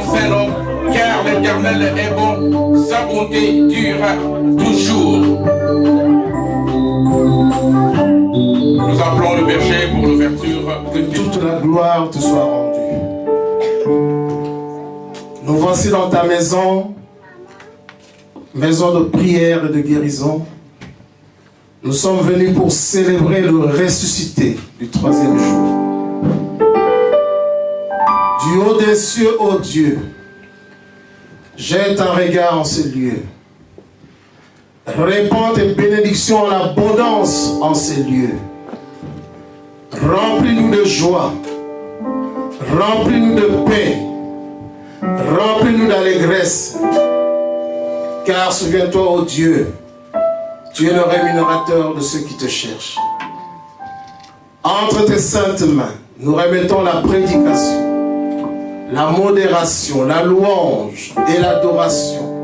saint nom, car l'Éternel est bon, sa bonté dure toujours. Nous appelons le berger pour l'ouverture. Que toute la gloire te soit rendue. Nous voici dans ta maison, maison de prière et de guérison. Nous sommes venus pour célébrer le ressuscité du 3e jour. Du haut des cieux, ô Dieu, jette un regard en ce lieu. Répands tes bénédictions en abondance en ces lieux. Remplis-nous de joie, remplis-nous de paix, remplis-nous d'allégresse. Car souviens-toi, ô Dieu, tu es le rémunérateur de ceux qui te cherchent. Entre tes saintes mains, nous remettons la prédication, la modération, la louange et l'adoration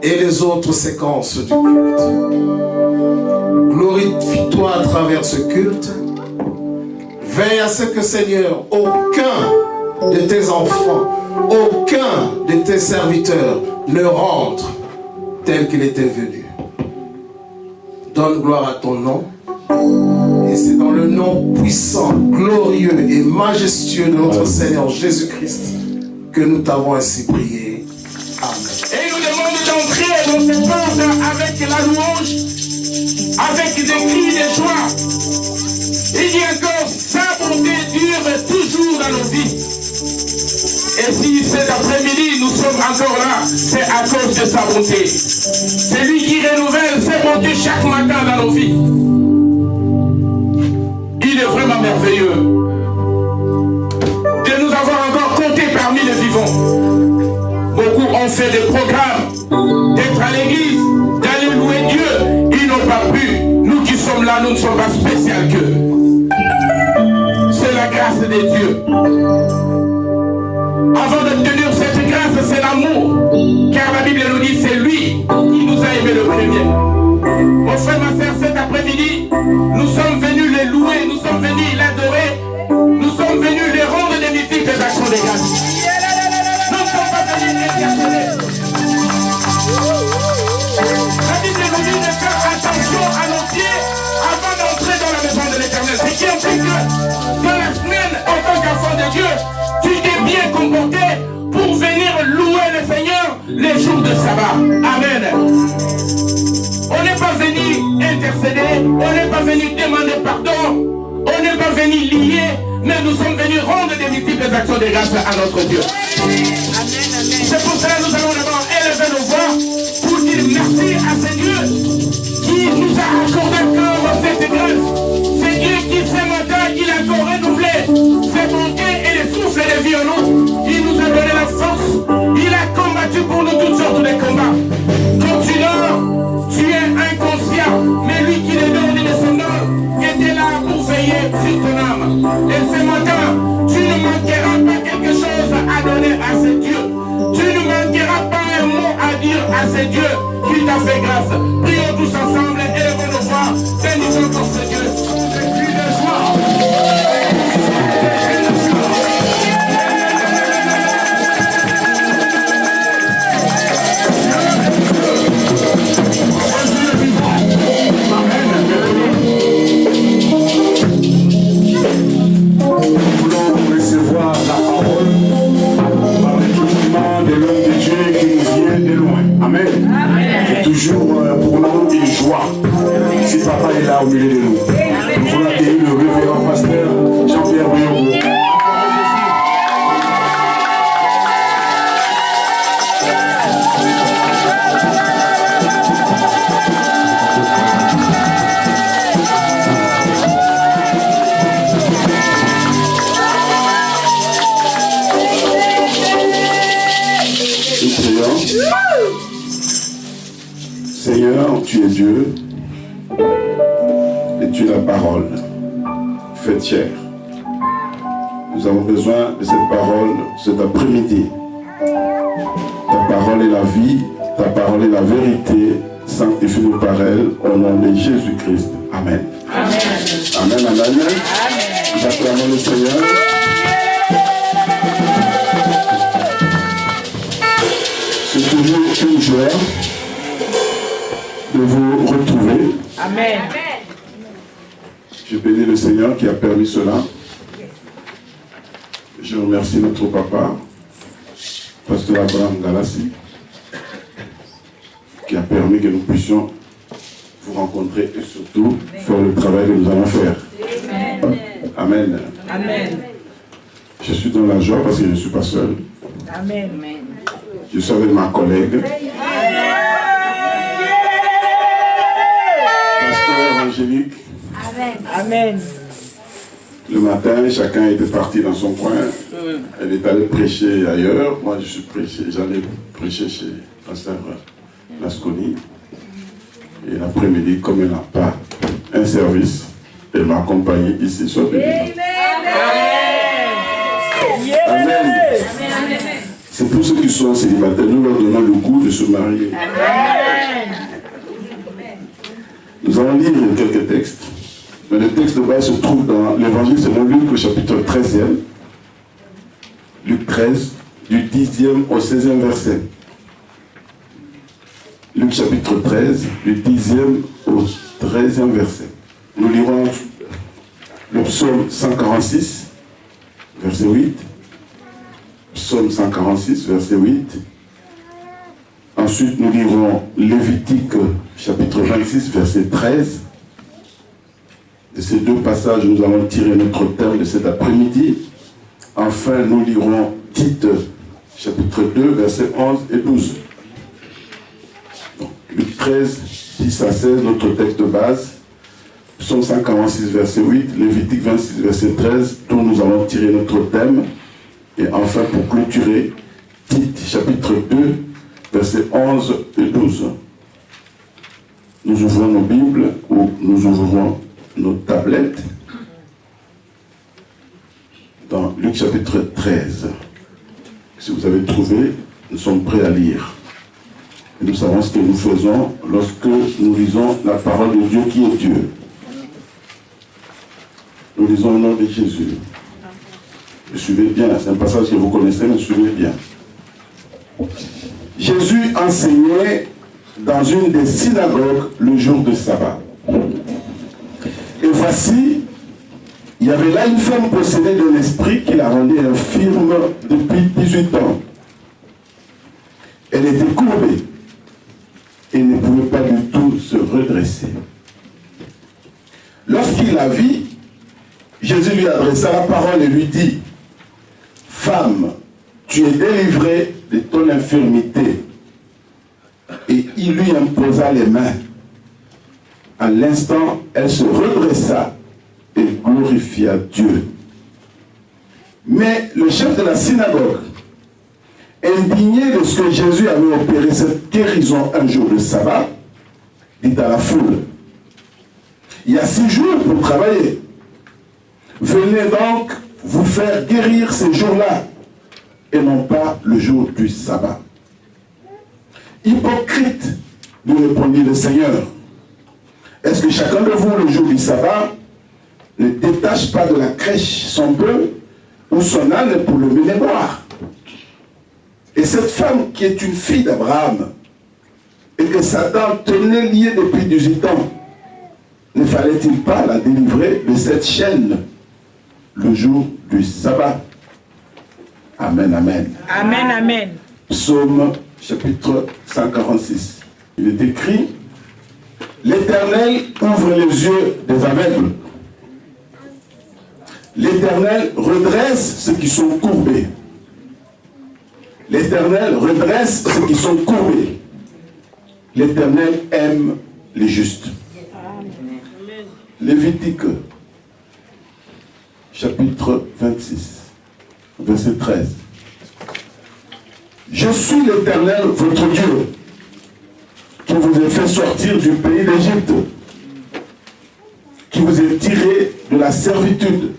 et les autres séquences du culte. Glorifie-toi à travers ce culte. Veille à ce que, Seigneur, aucun de tes enfants, aucun de tes serviteurs ne rentre tel qu'il était venu. Donne gloire à ton nom. Et c'est dans le nom puissant, glorieux et majestueux de notre Seigneur Jésus-Christ que nous t'avons ainsi prié. Amen. Et il nous demande d'entrer dans cette porte avec la louange, avec des cris de joie. Il dit encore, sa bonté dure toujours dans nos vies. Et si cet après-midi nous sommes encore là, c'est à cause de sa bonté. C'est lui qui renouvelle ses bontés chaque matin dans nos vies. Il est vraiment merveilleux de nous avoir encore comptés parmi les vivants. Beaucoup ont fait des programmes, d'être à l'église, d'aller louer Dieu. Ils n'ont pas pu. Nous qui sommes là, nous ne sommes pas spéciaux qu'eux. C'est la grâce de Dieu. Avant d'obtenir cette grâce, c'est l'amour. Car la Bible nous dit, c'est lui qui nous a aimés le premier. Mon frère, ma soeur, cet après-midi, nous sommes venus les louer, nous sommes venus l'adorer, nous sommes venus les rendre des multiples actions de grâce. Nous ne sommes pas venus intercéder. La Bible nous dit de faire attention à nos pieds avant d'entrer dans la maison de l'Éternel. Ce qui implique que dans la semaine, en tant qu'enfant de Dieu, tu t'es bien comporté pour venir louer le Seigneur les jours de sabbat. Amen. On n'est pas venu intercéder, on n'est pas venu demander pardon, on n'est pas venu lier, mais nous sommes venus rendre des multiples actions de grâce à notre Dieu. C'est pour cela que nous allons d'abord élever nos voix pour dire merci à ce Dieu qui nous a accordé encore cette grâce. C'est Dieu qui ce matin, il a encore renouvelé ses bontés et les souffles de vie en nous. Il nous a donné la force, il a combattu pour nous toutes sortes de combats. Quand tu dors, tu es inconscient, mais lui qui les donne de son nom était là pour veiller sur ton âme. Et ce matin, tu ne manqueras pas quelque chose à donner à ce Dieu. Tu ne manqueras pas un mot à dire à ce Dieu qui t'a fait grâce. Prions tous ensemble, élevons nos voix, bénissons pour ce Dieu. Des cris de joie. Recevoir la parole par le jugement de l'homme de Dieu qui nous vient de loin. Amen. C'est toujours pour nous une joie si papa est là au milieu de nous. Nous voulons accueillir le révérend pasteur Jean-Pierre Bouillon. Seigneur, tu es Dieu et tu es la parole faite chair. Nous avons besoin de cette parole cet après-midi. Ta parole est la vie, ta parole est la vérité. Sanctifie-nous par elle au nom de Jésus-Christ. Amen. Amen. Amen. Amen. Amen. Nous acclamons le Seigneur. joie de vous retrouver. Amen. Je bénis le Seigneur qui a permis cela. Je remercie notre papa, Pasteur Abraham Galassi, qui a permis que nous puissions vous rencontrer et surtout faire le travail que nous allons faire. Amen. Amen. Je suis dans la joie parce que je ne suis pas seul. Amen. Je suis avec ma collègue, Pasteur Angélique. Amen. Le matin, chacun était parti dans son coin. Elle est allée prêcher ailleurs. Moi, j'allais prêcher chez Pasteur Lasconi. Et l'après-midi, comme elle n'a pas un service, elle m'a accompagné ici. Soit béni. Amen. C'est pour ceux qui sont célibataires, nous leur donnons le goût de se marier. Nous allons lire quelques textes. Mais le texte de base se trouve dans l'évangile selon Luc au chapitre 13e. Luc 13, du 10e au 16e verset. Luc chapitre 13, du 10e au 13e verset. Nous lirons le psaume 146, verset 8. Psaume 146, verset 8. Ensuite, nous lirons Lévitique chapitre 26, verset 13. De ces deux passages, nous allons tirer notre thème de cet après-midi. Enfin, nous lirons Tite, chapitre 2, versets 11 et 12. Donc, Luc 13, 10 à 16, notre texte de base. Psaume 146, verset 8. Lévitique 26, verset 13, dont nous allons tirer notre thème. Et enfin, pour clôturer, Tite, chapitre 2, versets 11 et 12. Nous ouvrons nos Bibles ou nous ouvrons nos tablettes dans Luc chapitre 13. Si vous avez trouvé, nous sommes prêts à lire. Et nous savons ce que nous faisons lorsque nous lisons la parole de Dieu qui est Dieu. Nous lisons au nom de Jésus. Me suivez bien, c'est un passage que vous connaissez, mais suivez bien. Jésus enseignait dans une des synagogues le jour de sabbat. Et voici, il y avait là une femme possédée d'un esprit qui la rendait infirme depuis 18 ans. Elle était courbée et ne pouvait pas du tout se redresser. Lorsqu'il la vit, Jésus lui adressa la parole et lui dit: Femme, tu es délivrée de ton infirmité. Et il lui imposa les mains. À l'instant, elle se redressa et glorifia Dieu. Mais le chef de la synagogue, indigné de ce que Jésus avait opéré cette guérison un jour de sabbat, dit à la foule: il y a 6 jours pour travailler. Venez donc vous faire guérir ces jours-là et non pas le jour du sabbat. Hypocrite, lui répondit le Seigneur. Est-ce que chacun de vous, le jour du sabbat, ne détache pas de la crèche son bœuf ou son âne pour le mener boire? Et cette femme qui est une fille d'Abraham et que Satan tenait liée depuis 18 ans, ne fallait-il pas la délivrer de cette chaîne le jour du sabbat? Amen, amen. Amen, amen. Psaume chapitre 146. Il est écrit: l'Éternel ouvre les yeux des aveugles. L'Éternel redresse ceux qui sont courbés. L'Éternel redresse ceux qui sont courbés. L'Éternel aime les justes. Lévitique, chapitre 26, verset 13. Je suis l'Éternel, votre Dieu, qui vous ai fait sortir du pays d'Égypte, qui vous ai tiré de la servitude.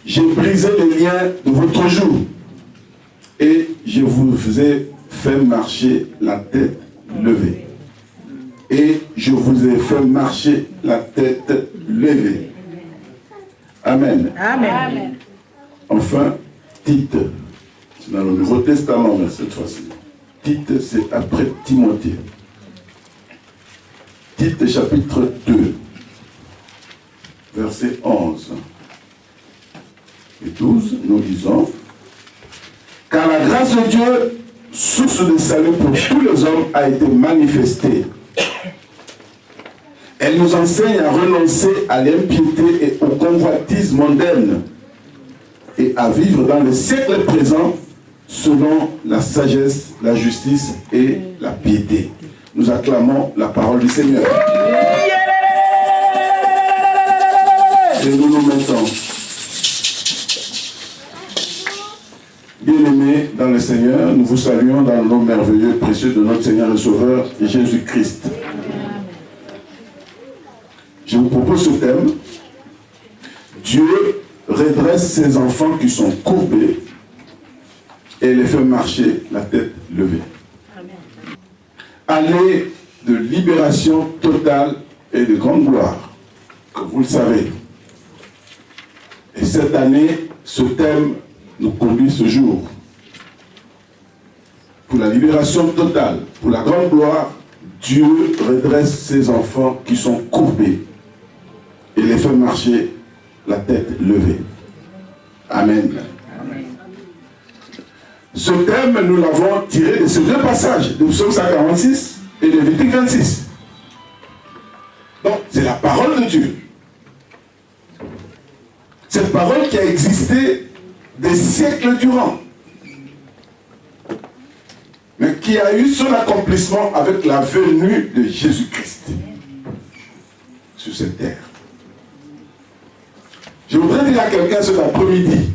J'ai brisé les liens de votre joug et je vous ai fait marcher la tête levée. Et je vous ai fait marcher la tête levée. Amen. Amen. Enfin, Tite. C'est dans le Nouveau Testament, mais cette fois-ci. Tite, c'est après Timothée. Tite, chapitre 2, verset 11 et 12, nous lisons: car la grâce de Dieu, source de salut pour tous les hommes, a été manifestée. Elle nous enseigne à renoncer à l'impiété et aux convoitises mondaines et à vivre dans le siècle présent selon la sagesse, la justice et la piété. Nous acclamons la parole du Seigneur. Et nous nous mettons. Bien-aimés dans le Seigneur, nous vous saluons dans le nom merveilleux et précieux de notre Seigneur et Sauveur Jésus-Christ. Je vous propose ce thème: Dieu redresse ses enfants qui sont courbés et les fait marcher la tête levée. Année de libération totale et de grande gloire, comme vous le savez. Et cette année, ce thème nous conduit ce jour. Pour la libération totale, pour la grande gloire, Dieu redresse ses enfants qui sont courbés et les fait marcher la tête levée. Amen. Amen. Ce thème, nous l'avons tiré de ces deux passages, de Psaume 146 et de Lévitique 26. Donc, c'est la parole de Dieu. Cette parole qui a existé des siècles durant, mais qui a eu son accomplissement avec la venue de Jésus-Christ sur cette terre. Je voudrais dire à quelqu'un cet après-midi: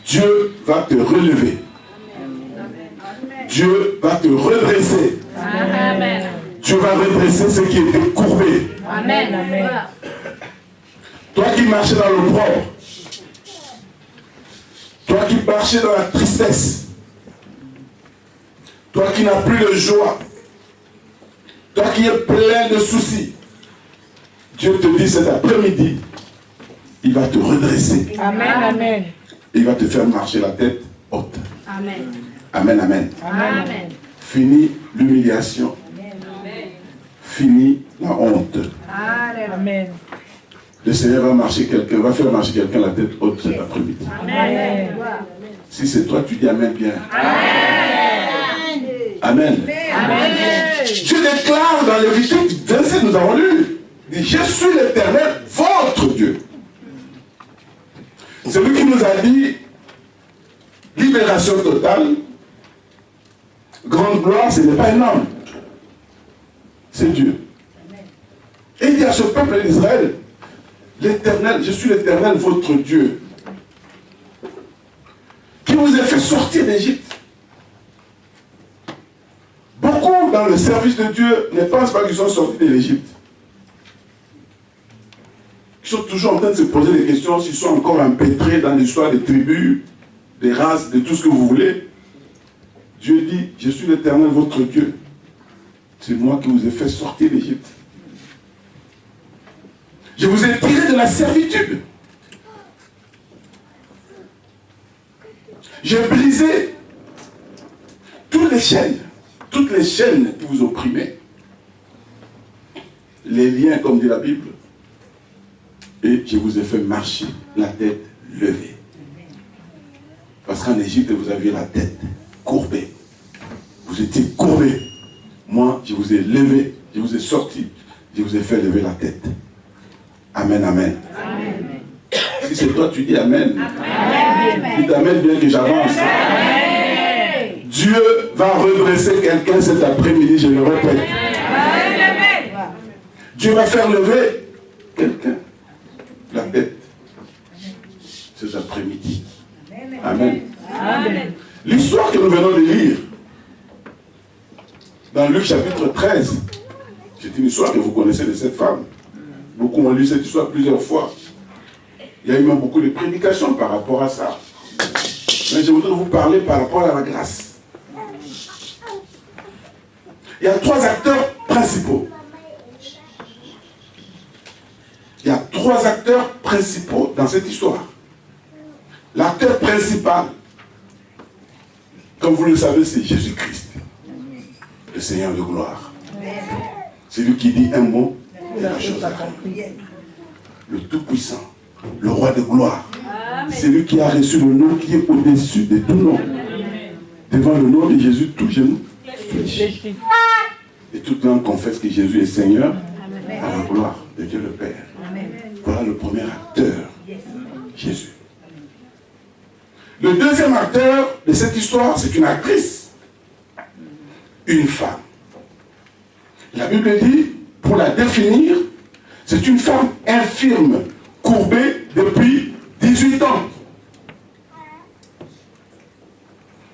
Dieu va te relever. Dieu va te redresser. Amen. Dieu va redresser ce qui était courbé. Amen. Amen. Toi qui marchais dans l'opprobre, toi qui marchais dans la tristesse, toi qui n'as plus de joie, toi qui es plein de soucis, Dieu te dit cet après-midi, il va te redresser. Amen. Amen. Il va te faire marcher la tête haute. Amen. Amen, amen. Amen. Fini l'humiliation. Fini la honte. Amen. Le Seigneur va faire marcher quelqu'un la tête haute cet après-midi. Amen. Si c'est toi, tu dis Amen bien. Amen. Amen. Dieu déclare dans Lévitique 27, nous avons lu, il dit: je suis l'Éternel, votre Dieu. C'est lui qui nous a dit libération totale, grande gloire. Ce n'est pas un homme, c'est Dieu. Et il dit à ce peuple d'Israël: l'Éternel, je suis l'Éternel, votre Dieu, qui vous a fait sortir d'Égypte. Beaucoup dans le service de Dieu ne pensent pas qu'ils sont sortis de l'Égypte. Ils sont toujours en train de se poser des questions s'ils sont encore empêtrés dans l'histoire des tribus, des races, de tout ce que vous voulez. Dieu dit: je suis l'Éternel, votre Dieu. C'est moi qui vous ai fait sortir d'Égypte. Je vous ai tiré de la servitude. J'ai brisé toutes les chaînes qui vous opprimaient. Les liens, comme dit la Bible. Et je vous ai fait marcher la tête levée. Parce qu'en Égypte, vous aviez la tête courbée. Vous étiez courbé. Moi, je vous ai levé, je vous ai sorti, je vous ai fait lever la tête. Amen, amen. Amen. Si c'est toi, tu dis Amen. Amen. Dis Amen bien que j'avance. Dieu va redresser quelqu'un cet après-midi, je le répète. Amen. Dieu va faire lever quelqu'un la tête cet après-midi. Amen. Amen. L'histoire que nous venons de lire dans Luc chapitre 13, c'est une histoire que vous connaissez de cette femme. Beaucoup ont lu cette histoire plusieurs fois. Il y a eu même beaucoup de prédications par rapport à ça. Mais je voudrais vous parler par rapport à la grâce. Il y a trois acteurs principaux. Il y a trois acteurs principaux dans cette histoire. L'acteur principal, Comme vous le savez, c'est Jésus-Christ, le Seigneur de gloire. C'est lui qui dit un mot et la chose accomplie. Le Tout-Puissant, le Roi de gloire. C'est lui qui a reçu le nom qui est au-dessus de tout nom. Devant le nom de Jésus, tout genou fléchit. Et toute langue confesse que Jésus est Seigneur à la gloire de Dieu le Père. Voilà le premier acteur, Jésus. Le deuxième acteur de cette histoire, c'est une actrice, une femme. La Bible dit, pour la définir, c'est une femme infirme, courbée depuis 18 ans.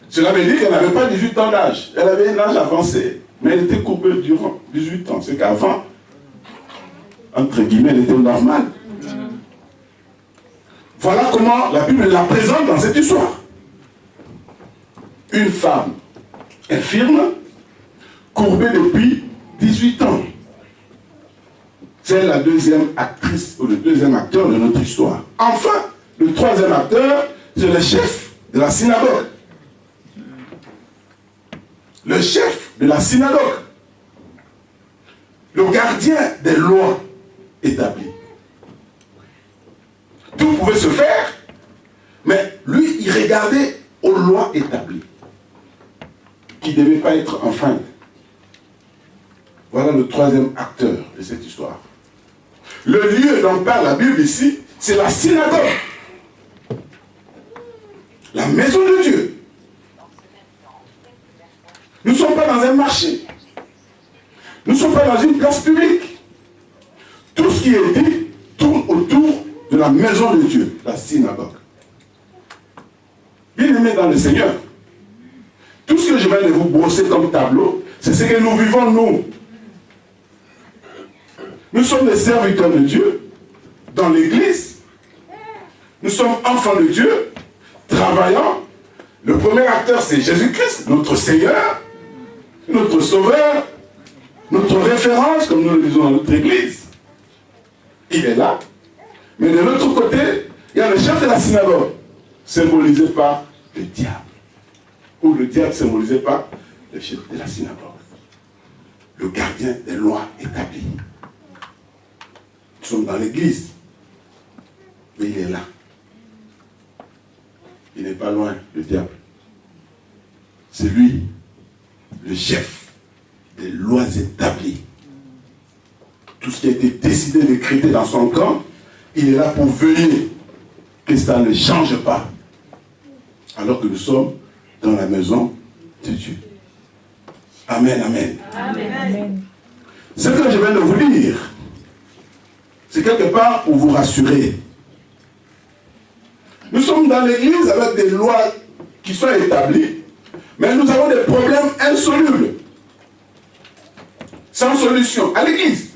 Cela veut dire qu'elle n'avait pas 18 ans d'âge. Elle avait un âge avancé, mais elle était courbée durant 18 ans. C'est qu'avant, entre guillemets, elle était normale. Voilà comment la Bible la présente dans cette histoire. Une femme infirme, courbée depuis 18 ans. C'est la deuxième actrice ou le deuxième acteur de notre histoire. Enfin, le troisième acteur, c'est le chef de la synagogue. Le chef de la synagogue. Le gardien des lois établies. Tout pouvait se faire, mais lui, il regardait aux lois établies, qui ne devaient pas être enfreintes. Voilà le troisième acteur de cette histoire. Le lieu dont parle la Bible ici, c'est la synagogue. La maison de Dieu. Nous ne sommes pas dans un marché. Nous ne sommes pas dans une place publique. Tout ce qui est dit tourne autour de la maison de Dieu, la synagogue. Bien-aimés dans le Seigneur, tout ce que je viens de vous brosser comme tableau, c'est ce que nous vivons nous. Nous sommes des serviteurs de Dieu dans l'église. Nous sommes enfants de Dieu, travaillant. Le premier acteur, c'est Jésus-Christ, notre Seigneur, notre Sauveur, notre référence, comme nous le disons dans notre église. Il est là. Mais de l'autre côté, il y a le chef de la synagogue, symbolisé par le diable. Ou le diable symbolisé par le chef de la synagogue. Le gardien des lois établies. Nous sommes dans l'église. Mais il est là. Il n'est pas loin, le diable. C'est lui, le chef des lois établies. Tout ce qui a été décidé, décrété dans son camp, il est là pour veiller que ça ne change pas. Alors que nous sommes dans la maison de Dieu. Amen, amen. Amen. Ce que je viens de vous dire, c'est quelque part pour vous rassurer. Nous sommes dans l'église avec des lois qui sont établies, mais nous avons des problèmes insolubles, sans solution, à l'église.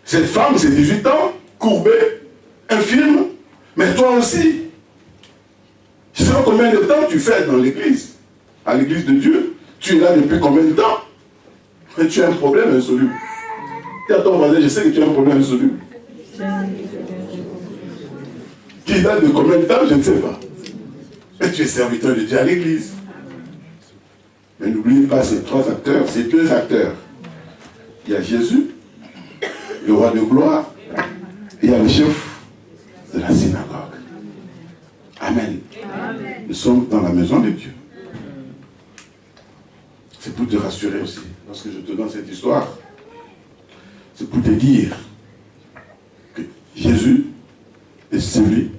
Cette femme, c'est 18 ans, courbée, infirme, mais toi aussi. Je ne sais pas combien de temps tu fais dans l'église, à l'église de Dieu. Tu es là depuis combien de temps? Mais tu as un problème insoluble. Dis à ton voisin, je sais que tu as un problème insoluble. Qui date de combien de temps, je ne sais pas. Mais tu es serviteur de Dieu à l'église. Mais n'oubliez pas ces trois acteurs, ces deux acteurs. Il y a Jésus, le roi de gloire, et il y a le chef de la synagogue. Amen. Amen. Nous sommes dans la maison de Dieu. C'est pour te rassurer aussi. Lorsque je te donne cette histoire, c'est pour te dire que Jésus est celui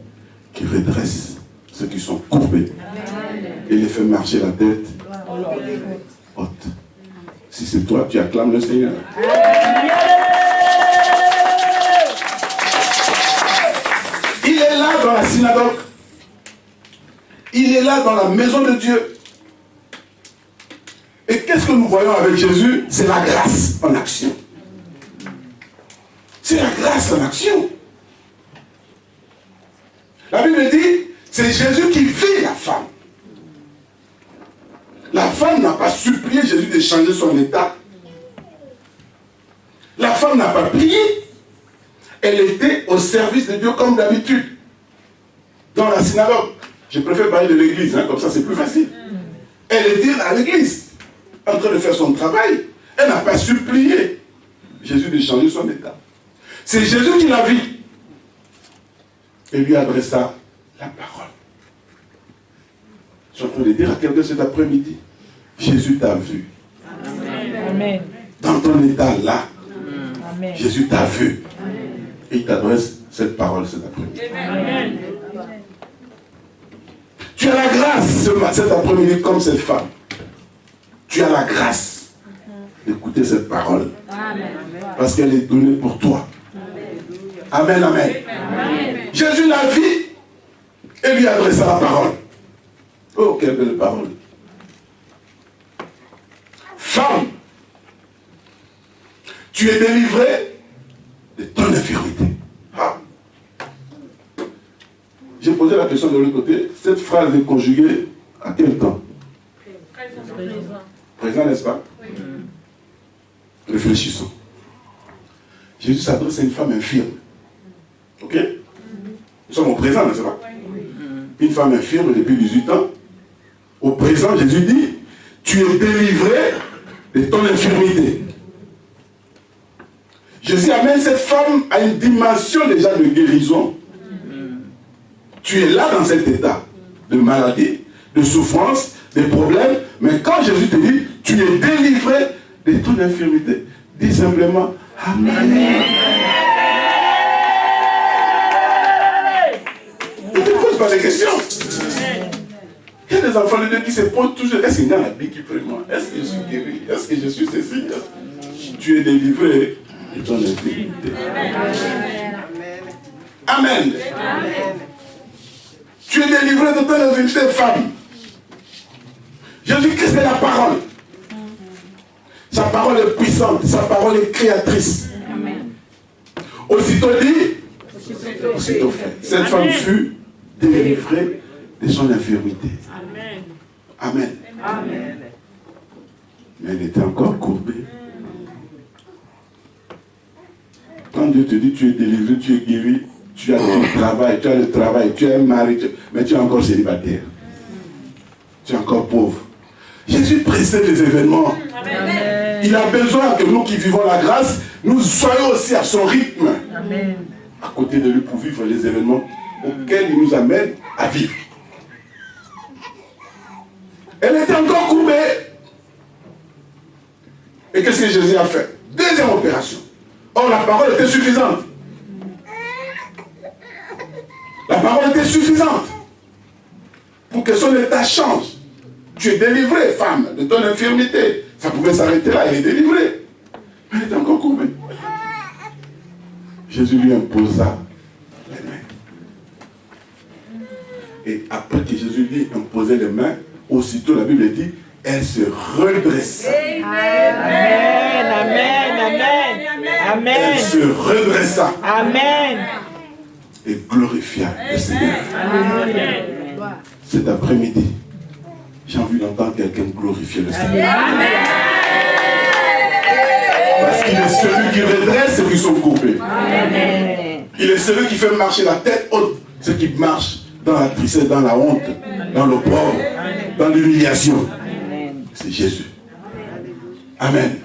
qui redresse ceux qui sont courbés et les fait marcher la tête haute. Si c'est toi, tu acclames le Seigneur. Il est là dans la synagogue. Il est là dans la maison de Dieu. Et qu'est-ce que nous voyons avec Jésus? C'est la grâce en action. C'est la grâce en action. La Bible dit, c'est Jésus qui vit la femme. La femme n'a pas supplié Jésus de changer son état. La femme n'a pas prié. Elle était au service de Dieu comme d'habitude. Dans la synagogue. Je préfère parler de l'église, comme ça c'est plus facile. Elle était à l'église, en train de faire son travail. Elle n'a pas supplié Jésus de changer son état. C'est Jésus qui l'a vue et lui adressa la parole. Je suis en train de dire à quelqu'un cet après-midi, Jésus t'a vu. Amen. Dans ton état là, Amen. Jésus t'a vu. Et il t'adresse cette parole cet après-midi. Amen. Tu as la grâce cet après-midi comme cette femme. Tu as la grâce d'écouter cette parole. Parce qu'elle est donnée pour toi. Amen, amen. Jésus la vit et lui adressa la parole. Oh, quelle belle parole. Femme, tu es délivrée de ton infirmité. Ah. J'ai posé la question de l'autre côté. Cette phrase est conjuguée à quel temps? Présent, n'est-ce pas? Oui. Réfléchissons. Jésus s'adresse à une femme infirme. Ok? Nous sommes au présent, n'est-ce pas? Une femme infirme depuis 18 ans. Au présent, Jésus dit, tu es délivré de ton infirmité. Jésus amène cette femme à une dimension déjà de guérison. Tu es là dans cet état de maladie, de souffrance, de problèmes. Mais quand Jésus te dit, tu es délivré de ton infirmité, dis simplement Amen. Amen. Ne te pose pas de questions. Il y a des enfants de Dieu qui se posent toujours, est-ce qu'il y a la Bible qui prie moi? Est-ce que je suis guéri? Est-ce que je suis ceci? Tu es délivré de ton infirmité. Amen. Amen. Tu es délivré de ton infirmité, femme. Jésus-Christ est la parole. Sa parole est puissante, sa parole est créatrice. Amen. Aussitôt dit, aussitôt fait. Cette femme fut délivrée de son infirmité. Amen. Amen. Amen. Mais elle était encore courbée. Quand Dieu te dit tu es délivré, tu es guéri, tu as du travail, tu as le travail, tu es marié, mais tu es encore célibataire. Tu es encore pauvre. Jésus précède les événements. Amen. Il a besoin que nous qui vivons la grâce, nous soyons aussi à son rythme. Amen. À côté de lui pour vivre les événements auxquels il nous amène à vivre. Elle était encore courbée. Et qu'est-ce que Jésus a fait? Deuxième opération. Or, la parole était suffisante. La parole était suffisante pour que son état change. Tu es délivré, femme, de ton infirmité. Ça pouvait s'arrêter là, elle est délivrée. Mais elle était encore courbée. Jésus lui imposa les mains. Et après que Jésus lui imposait les mains, aussitôt la Bible dit, elle se redressa. Amen, amen, amen, amen. Elle se redressa. Amen. Et glorifia le Seigneur. Alléluia. Cet après-midi, j'ai envie d'entendre quelqu'un glorifier le Seigneur. Amen. Parce qu'il est celui qui redresse ceux qui sont courbés. Amen. Il est celui qui fait marcher la tête haute, ceux qui marchent dans la tristesse, dans la honte, dans l'opprobre, dans l'humiliation. C'est Jésus. Amen.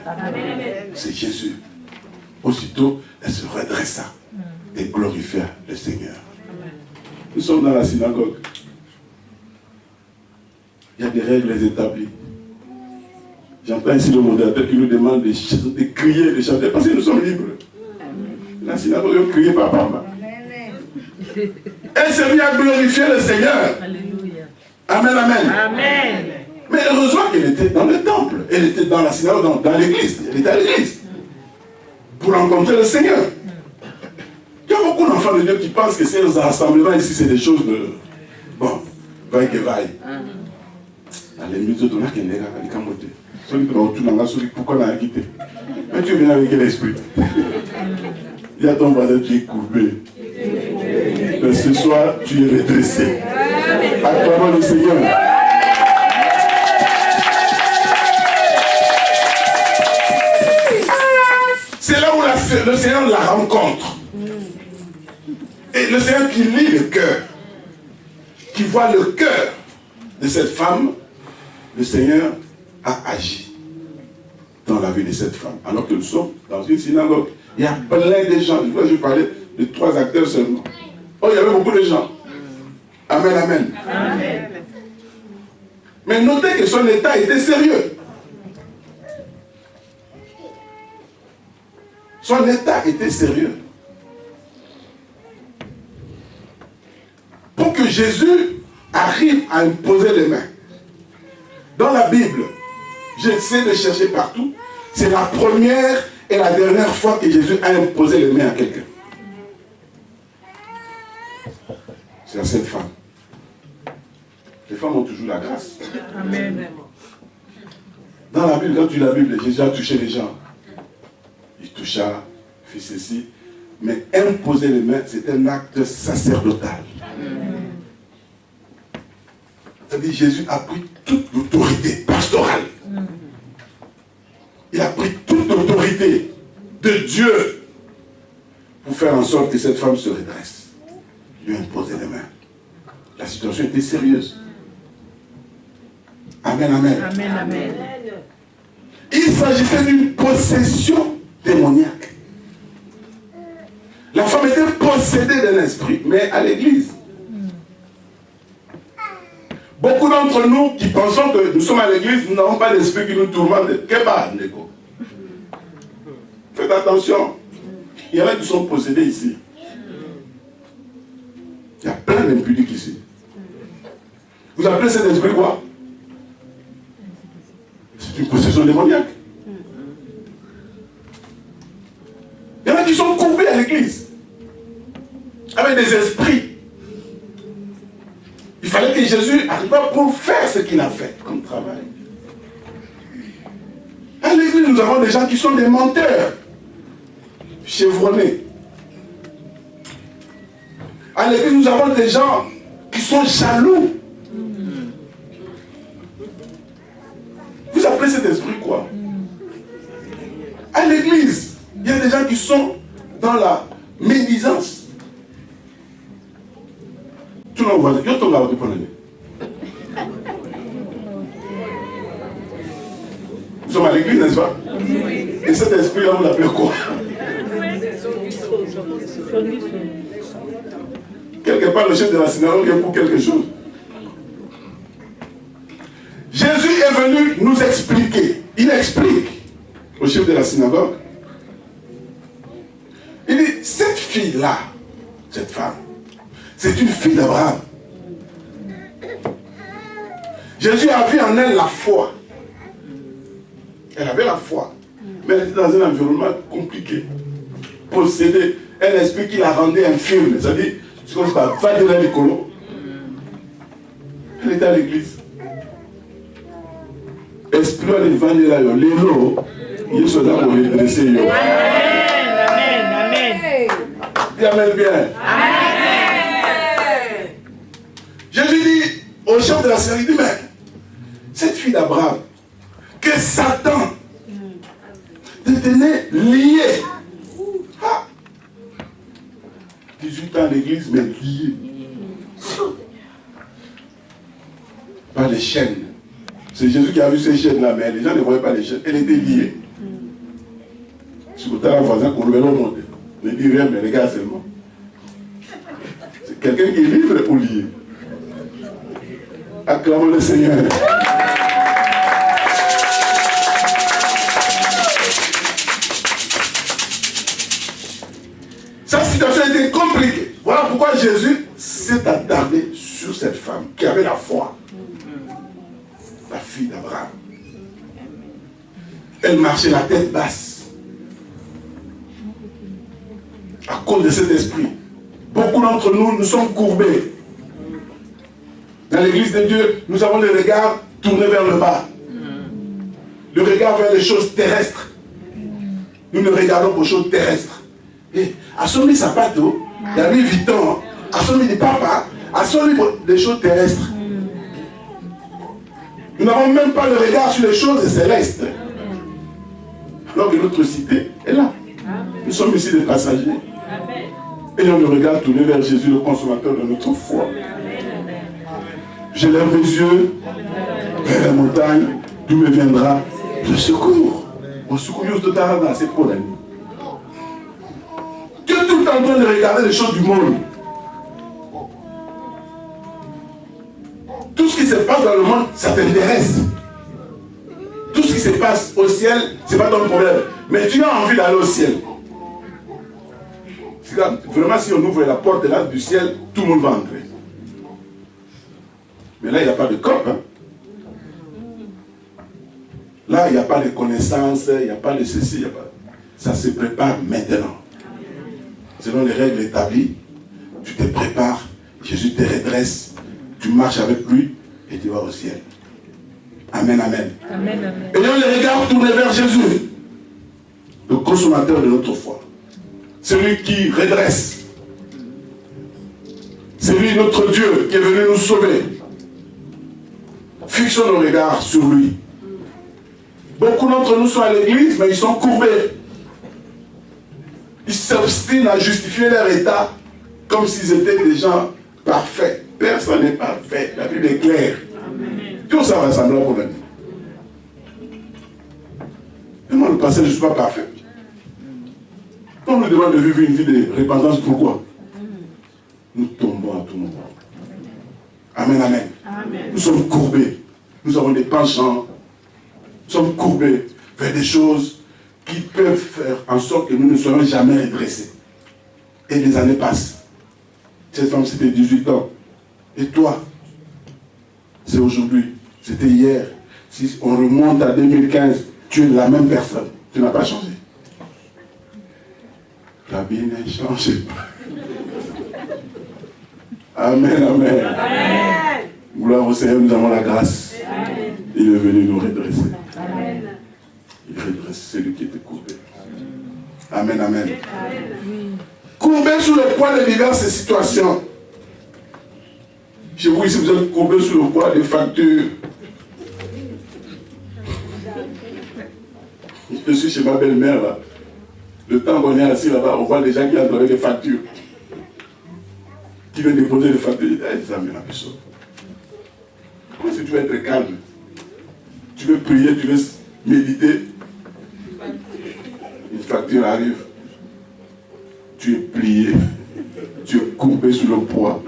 C'est Jésus. Aussitôt, elle se redressa et glorifia le Seigneur. Nous sommes dans la synagogue. Il y a des règles établies. J'entends ici le modérateur qui nous demande de crier, de chanter, parce que nous sommes libres. La synagogue, on crie par papa. Elle s'est mise à glorifier le Seigneur. Alléluia. Amen, amen. Amen. Mais heureusement qu'elle était dans le temple. Elle était dans la synagogue, dans l'église. Elle était à l'église. Pour rencontrer le Seigneur. Il y a beaucoup d'enfants de Dieu qui pensent que ces rassemblements ici, c'est des choses de... Bon, vaille que vaille. Allez, nous autres, on a qu'un égard, on a qu'un moté. Pourquoi on a quitté? Mais tu viens avec l'esprit. Il y a ton voisin, tu es courbé. Mais ce soir, tu es redressé. Acclamons le Seigneur. C'est là où le Seigneur la rencontre. Et le Seigneur qui lit le cœur, qui voit le cœur de cette femme, le Seigneur a agi dans la vie de cette femme. Alors que nous sommes dans une synagogue. Il y a plein de gens. Je parlais de 3 acteurs seulement. Oh, il y avait beaucoup de gens. Amen, amen. Amen. Mais notez que son état était sérieux. Son état était sérieux. Pour que Jésus arrive à imposer les mains. Dans la Bible, j'essaie de chercher partout. C'est la première et la dernière fois que Jésus a imposé les mains à quelqu'un. C'est à cette femme. Les femmes ont toujours la grâce. Amen. Dans la Bible, quand tu lis la Bible, Jésus a touché les gens. Il toucha, fit ceci. Mais imposer les mains, c'est un acte sacerdotal. C'est-à-dire Jésus a pris toute l'autorité pastorale. Il a pris toute l'autorité de Dieu pour faire en sorte que cette femme se redresse. Il lui a imposé les mains. La situation était sérieuse. Amen, amen. Amen, amen. Il s'agissait d'une possession démoniaque. La femme était possédée d'un esprit, mais à l'église. Beaucoup d'entre nous qui pensons que nous sommes à l'église, nous n'avons pas d'esprit qui nous tourmente. Faites attention. Il y en a qui sont possédés ici. Il y a plein d'impudiques ici. Vous appelez cet esprit quoi? C'est une possession démoniaque. Il y en a qui sont courbés à l'église avec des esprits. Il fallait que Jésus arrive pour faire ce qu'il a fait comme travail. À l'église, nous avons des gens qui sont des menteurs, chevronnés. À l'église, nous avons des gens qui sont jaloux. Vous appelez cet esprit quoi? À l'église, il y a des gens qui sont dans la médisance. Tu n'en vois pas. Nous sommes à l'église, n'est-ce pas? Et cet esprit-là, vous l'appelez quoi? Quelque part, le chef de la synagogue est pour quelque chose. Jésus est venu nous expliquer. Il explique au chef de la synagogue. Il dit, cette fille-là, cette femme, c'est une fille d'Abraham. Jésus a vu en elle la foi. Elle avait la foi. Mais elle était dans un environnement compliqué. Possédée un esprit qui la rendait infirme. C'est-à-dire, c'est comme ça, va de l'école. Elle était à l'église. Esprit de l'évangile, l'élo, il se donne pour les dresser. Amen, amen, amen. Dis amen bien. Amen. Jésus dit au chef de la série, il dit, mais cette fille d'Abraham, que Satan te tenait lié. 18 ans à l'église, mais lié. Par les chaînes. C'est Jésus qui a vu ces chaînes-là, mais les gens ne voyaient pas les chaînes. Elle était liée. Si vous avez un voisin qu'on le monde, ne dit rien, mais regarde seulement. C'est quelqu'un qui est libre ou lié. Acclamons le Seigneur. Sa situation était compliquée. Voilà pourquoi Jésus s'est attardé sur cette femme qui avait la foi. La fille d'Abraham. Elle marchait la tête basse. À cause de cet esprit. Beaucoup d'entre nous, nous sommes courbés. Dans l'église de Dieu, nous avons le regard tourné vers le bas. Le regard vers les choses terrestres. Nous ne regardons qu'aux choses terrestres. Et à son sapato, il y a 8 ans. À son de papa, à son des choses terrestres. Nous n'avons même pas le regard sur les choses célestes. Alors que notre cité est là. Nous sommes ici des passagers. Ayons le regard tourné vers Jésus, le consommateur de notre foi. Je lève mes yeux vers la montagne, d'où me viendra le secours. Mon secours, juste dans c'est pour l'année. Tu es tout le temps en train de regarder les choses du monde. Tout ce qui se passe dans le monde, ça t'intéresse. Tout ce qui se passe au ciel, ce n'est pas ton problème. Mais tu as envie d'aller au ciel. Vraiment, si on ouvre la porte là, du ciel, tout le monde va entrer. Mais là, il n'y a pas de cop. Hein. Là, il n'y a pas de connaissances, il n'y a pas de ceci. Ça se prépare maintenant. Selon les règles établies, tu te prépares, Jésus te redresse, tu marches avec lui et tu vas au ciel. Amen, amen. Amen, amen. Ayons les regards tournés vers Jésus, le consommateur de notre foi. Celui qui redresse. C'est lui notre Dieu qui est venu nous sauver. Fixons nos regards sur lui. Beaucoup d'entre nous sont à l'église, mais ils sont courbés. Ils s'obstinent à justifier leur état comme s'ils étaient des gens parfaits. Personne n'est parfait. La Bible est claire. Tout ça va sembler pour l'année. Et moi, le passé, je ne suis pas parfait. On nous demande de vivre une vie de repentance. Pourquoi? Nous tombons à tout moment. Amen, amen. Amen. Nous sommes courbés. Nous avons des penchants. Nous sommes courbés vers des choses qui peuvent faire en sorte que nous ne serons jamais redressés. Et les années passent. Cette femme, c'était 18 ans. Et toi, c'est aujourd'hui. C'était hier. Si on remonte à 2015, tu es la même personne. Tu n'as pas changé. La vie ne change pas. Amen, amen. Amen. Gloire au Seigneur, nous avons la grâce. Amen. Il est venu nous redresser. Amen. Il redresse celui qui était courbé. Amen, amen. Amen. Courbé sous le poids de diverses situations. Chez vous ici, vous êtes courbé sous le poids des factures. Je suis chez ma belle-mère là. Le temps qu'on est assis là-bas, on voit les gens qui entrent avec des factures. Qui viennent déposer des factures. Ils amènent la personne. Comment est-ce que tu vas être calme? Tu veux prier, tu veux méditer. Une facture arrive. Tu es plié. Tu es courbé sous le poids.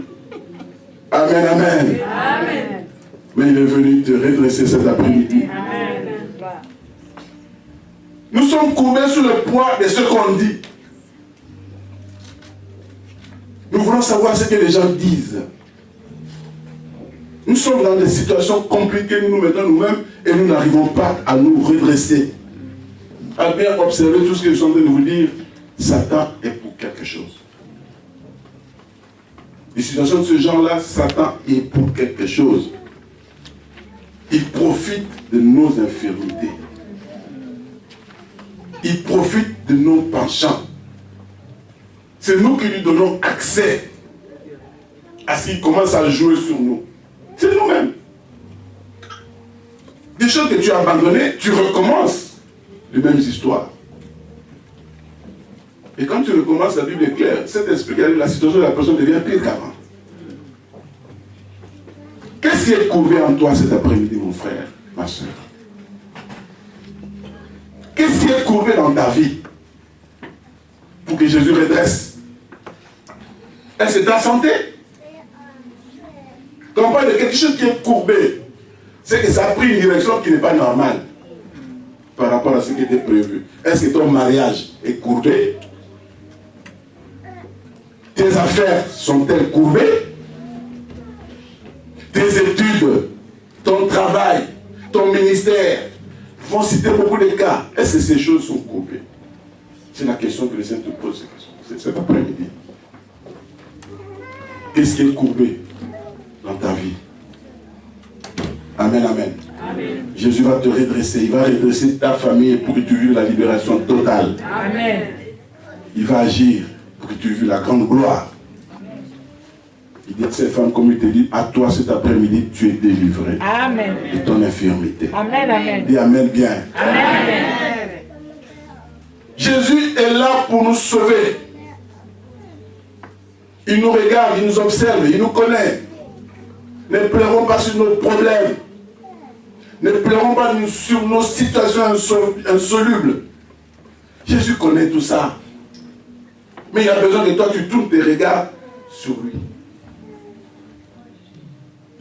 Amen, amen. Amen. Mais il est venu te redresser cet après-midi. Amen. Nous sommes courbés sous le poids de ce qu'on dit. Nous voulons savoir ce que les gens disent. Nous sommes dans des situations compliquées, nous nous mettons nous-mêmes et nous n'arrivons pas à nous redresser. À bien observer tout ce que je suis en train de vous dire, Satan est pour quelque chose. Les situations de ce genre-là, Satan est pour quelque chose. Il profite de nos infirmités. Il profite de nos penchants. C'est nous qui lui donnons accès à ce qu'il commence à jouer sur nous. C'est nous-mêmes. Des choses que tu as abandonnées, tu recommences les mêmes histoires. Et quand tu recommences, la Bible est claire. Cet esprit qui arrive, la situation de la personne devient pire qu'avant. Qu'est-ce qui est courbé en toi cet après-midi, mon frère, ma soeur? Qu'est-ce qui est courbé dans ta vie pour que Jésus redresse? Est-ce que ta santé? Quand on parle de quelque chose qui est courbé, c'est que ça a pris une direction qui n'est pas normale par rapport à ce qui était prévu. Est-ce que ton mariage est courbé? Tes affaires sont-elles courbées? Tes études, ton travail, ton ministère vont citer beaucoup de cas. Est-ce que ces choses sont courbées? C'est la question que le Seigneur te pose cet après-midi. Qu'est-ce qui est courbé dans ta vie? Amen, amen. Amen. Jésus va te redresser. Il va redresser ta famille pour que tu vives la libération totale. Amen. Il va agir pour que tu vives la grande gloire. Il dit à ces femmes, comme il te dit, à toi cet après-midi, tu es délivré. Amen. De ton infirmité. Amen, amen. Dis amen bien. Amen, amen. Jésus est là pour nous sauver. Il nous regarde, il nous observe, il nous connaît. Ne pleurons pas sur nos problèmes. Ne pleurons pas sur nos situations insolubles. Jésus connaît tout ça. Mais il a besoin que toi, tu tournes tes regards sur lui.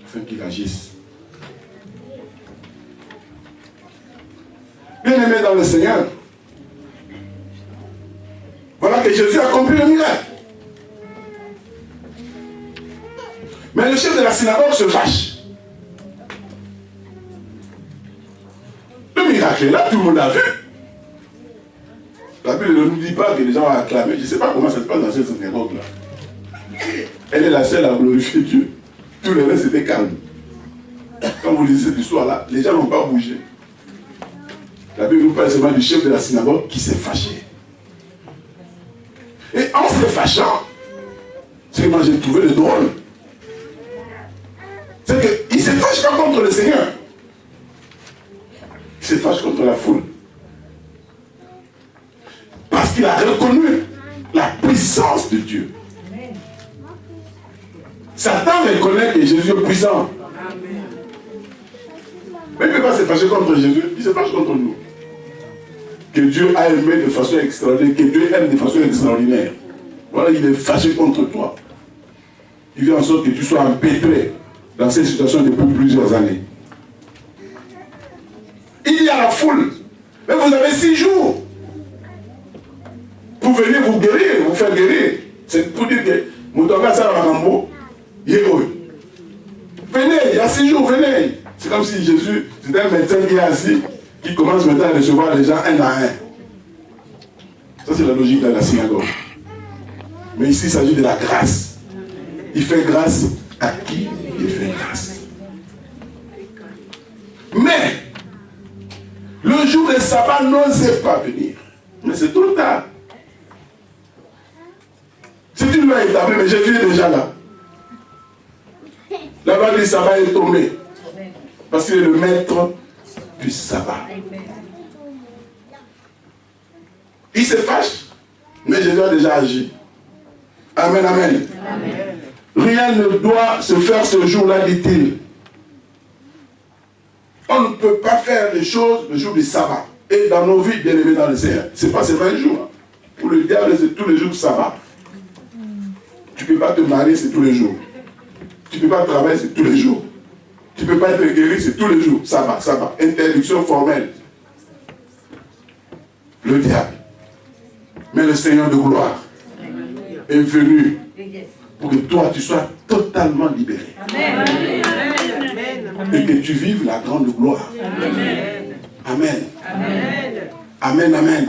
Afin qu'il agisse. Bien-aimé dans le Seigneur, voilà que Jésus a accompli le miracle. Mais le chef de la synagogue se fâche. Le miracle est là, tout le monde l'a vu. La Bible ne nous dit pas que les gens ont acclamé. Je ne sais pas comment ça se passe dans cette synagogue-là. Elle est la seule à glorifier Dieu. Tout le reste était calme. Quand vous lisez cette histoire-là, les gens n'ont pas bougé. La Bible nous parle seulement du chef de la synagogue qui s'est fâché. Et en se fâchant, c'est que moi j'ai trouvé le drôle. C'est qu'il ne se fâche pas contre le Seigneur. Il se fâche contre la foule. Parce qu'il a reconnu la puissance de Dieu. Satan reconnaît que Jésus est puissant. Mais il ne peut pas se fâcher contre Jésus, il se fâche contre nous. Que Dieu a aimé de façon extraordinaire, que Dieu aime de façon extraordinaire. Voilà, il est fâché contre toi. Il fait en sorte que tu sois empêtré dans cette situation depuis plusieurs années. Il y a la foule. Mais vous avez 6 jours pour venir vous guérir, vous faire guérir. C'est pour dire que Moutonga Sararambo, venez, il y a 6 jours, venez. C'est comme si Jésus, c'était un médecin qui est assis, qui commence maintenant à recevoir les gens un à un. Ça, c'est la logique de la synagogue. Mais ici, il s'agit de la grâce. Il fait grâce à qui il fait grâce. Mais, le jour de sabbat n'osait pas venir. Mais c'est trop tard. Si tu l'as établi, mais Jésus est déjà là. La loi du sabbat est tombée. Parce qu'il est le maître du sabbat. Il se fâche, mais Jésus a déjà agi. Amen, amen. Amen. Rien ne doit se faire ce jour-là, dit-il. On ne peut pas faire les choses le jour du sabbat. Et dans nos vies, bien aimés dans le Seigneur, ce n'est pas seulement un jour. Pour le diable, c'est tous les jours sabbat. Tu ne peux pas te marier, c'est tous les jours. Tu ne peux pas travailler, c'est tous les jours. Tu ne peux pas être guéri, c'est tous les jours. Sabbat, sabbat. Interdiction formelle. Le diable. Mais le Seigneur de gloire est venu pour que toi, tu sois totalement libéré. Amen. Et que tu vives la grande gloire. Amen. Amen. Amen. Amen. Amen.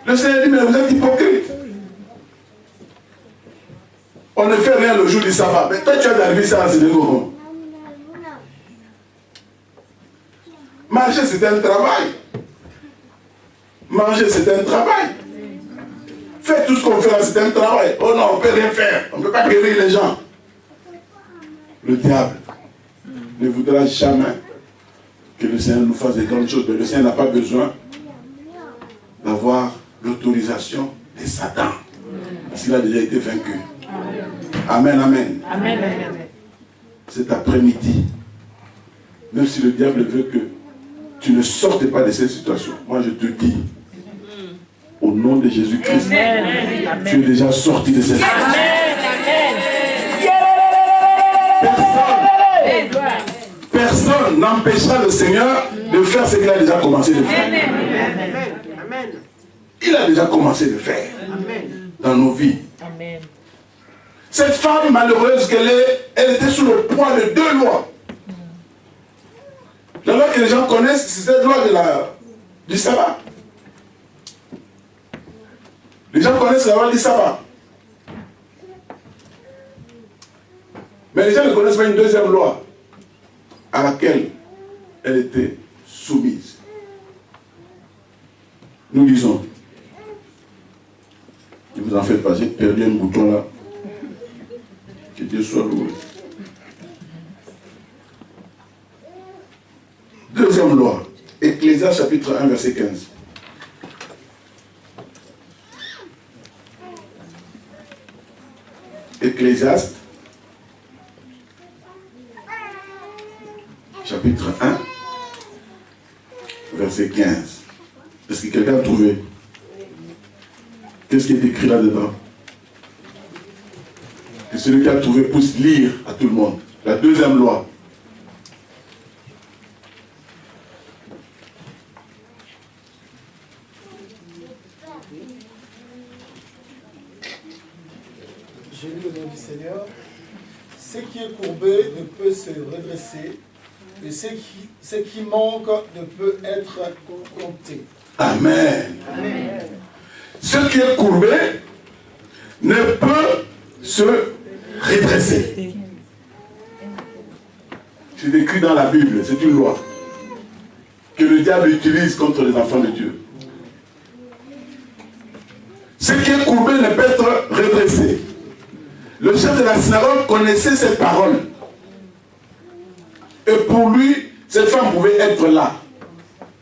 Le Seigneur dit, mais vous êtes hypocrite. On ne fait rien le jour du sabbat. Mais toi, tu as arrivé ça à Sénégal. Marcher, c'est un travail. Manger, c'est un travail. Faire tout ce qu'on fait là, c'est un travail. Oh non, on ne peut rien faire. On ne peut pas guérir les gens. Le diable ne voudra jamais que le Seigneur nous fasse des grandes choses. Mais le Seigneur n'a pas besoin d'avoir l'autorisation de Satan. Parce qu'il a déjà été vaincu. Amen, amen. Amen, amen. Cet après-midi, même si le diable veut que tu ne sortes pas de cette situation, moi je te dis, au nom de Jésus-Christ, tu es déjà sorti de cette situation. Personne n'empêchera le Seigneur de faire ce qu'il a déjà commencé de faire. Il a déjà commencé de faire dans nos vies. Cette femme malheureuse qu'elle est, elle était sous le poids de 2 lois. La loi que les gens connaissent, c'est cette loi du sabbat. Les gens connaissent la loi du sabbat. Mais les gens ne connaissent pas une deuxième loi à laquelle elle était soumise. Nous disons, ne vous en faites pas, j'ai perdu un bouton là. Que Dieu soit loué. Deuxième loi, Ecclésiaste chapitre 1, verset 15. Ecclésiaste chapitre 1, verset 15. Est-ce que quelqu'un a trouvé? Qu'est-ce qui est écrit là-dedans? Que celui qui a trouvé puisse lire à tout le monde. La deuxième loi. J'ai lu le nom du Seigneur. Ce qui est courbé ne peut se redresser, et ce qui manque ne peut être compté. Amen. Amen. Ce qui est courbé ne peut se redresser. C'est écrit dans la Bible, c'est une loi que le diable utilise contre les enfants de Dieu. Ce qui est courbé ne peut être redressé. Le chef de la synagogue connaissait cette parole. Et pour lui, cette femme pouvait être là.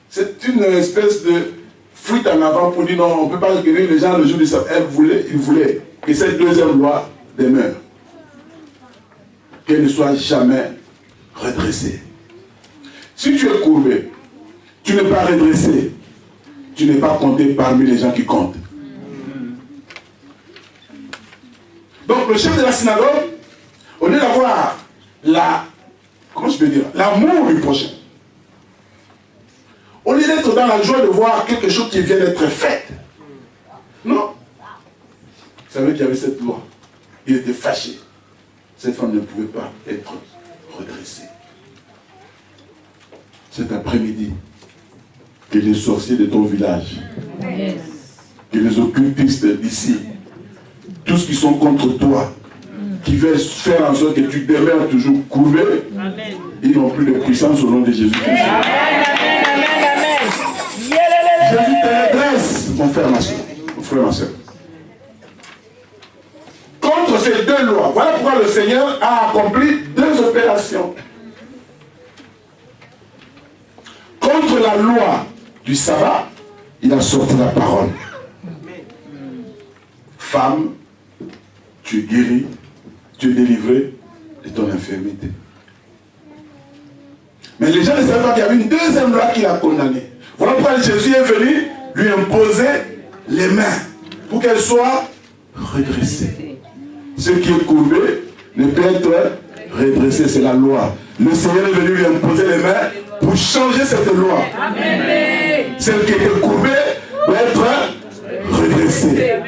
C'est une espèce de fuite en avant pour dire non, on ne peut pas guérir les gens le jour du sabbat. Il voulait que cette deuxième loi demeure. Qu'elle ne soit jamais redressée. Si tu es courbé, tu n'es pas redressé, tu n'es pas compté parmi les gens qui comptent. Donc le chef de la synagogue, au lieu d'avoir l'amour du prochain, au lieu d'être dans la joie de voir quelque chose qui vient d'être fait, non. Vous savez qu'il y avait cette loi. Il était fâché. Cette femme ne pouvait pas être redressée. Cet après-midi, que les sorciers de ton village, que les occultistes d'ici, tous qui sont contre toi, qui veulent faire en sorte que tu demeures toujours courbé, ils n'ont plus de puissance au nom de Jésus-Christ. Jésus te redresse, mon frère, ma soeur. Mon frère, ma soeur. Contre ces deux lois, voilà pourquoi le Seigneur a accompli deux opérations. Contre la loi du sabbat, il a sorti la parole. Femme, tu es guérie, tu es délivrée de ton infirmité. Mais les gens ne savaient pas qu'il y avait une deuxième loi qui l'a condamné. Voilà pourquoi Jésus est venu lui imposer les mains pour qu'elle soit redressée. Ce qui est courbé ne peut être redressé, c'est la loi. Le Seigneur est venu lui imposer les mains pour changer cette loi. Amen. Celle qui était courbée doit être redressée.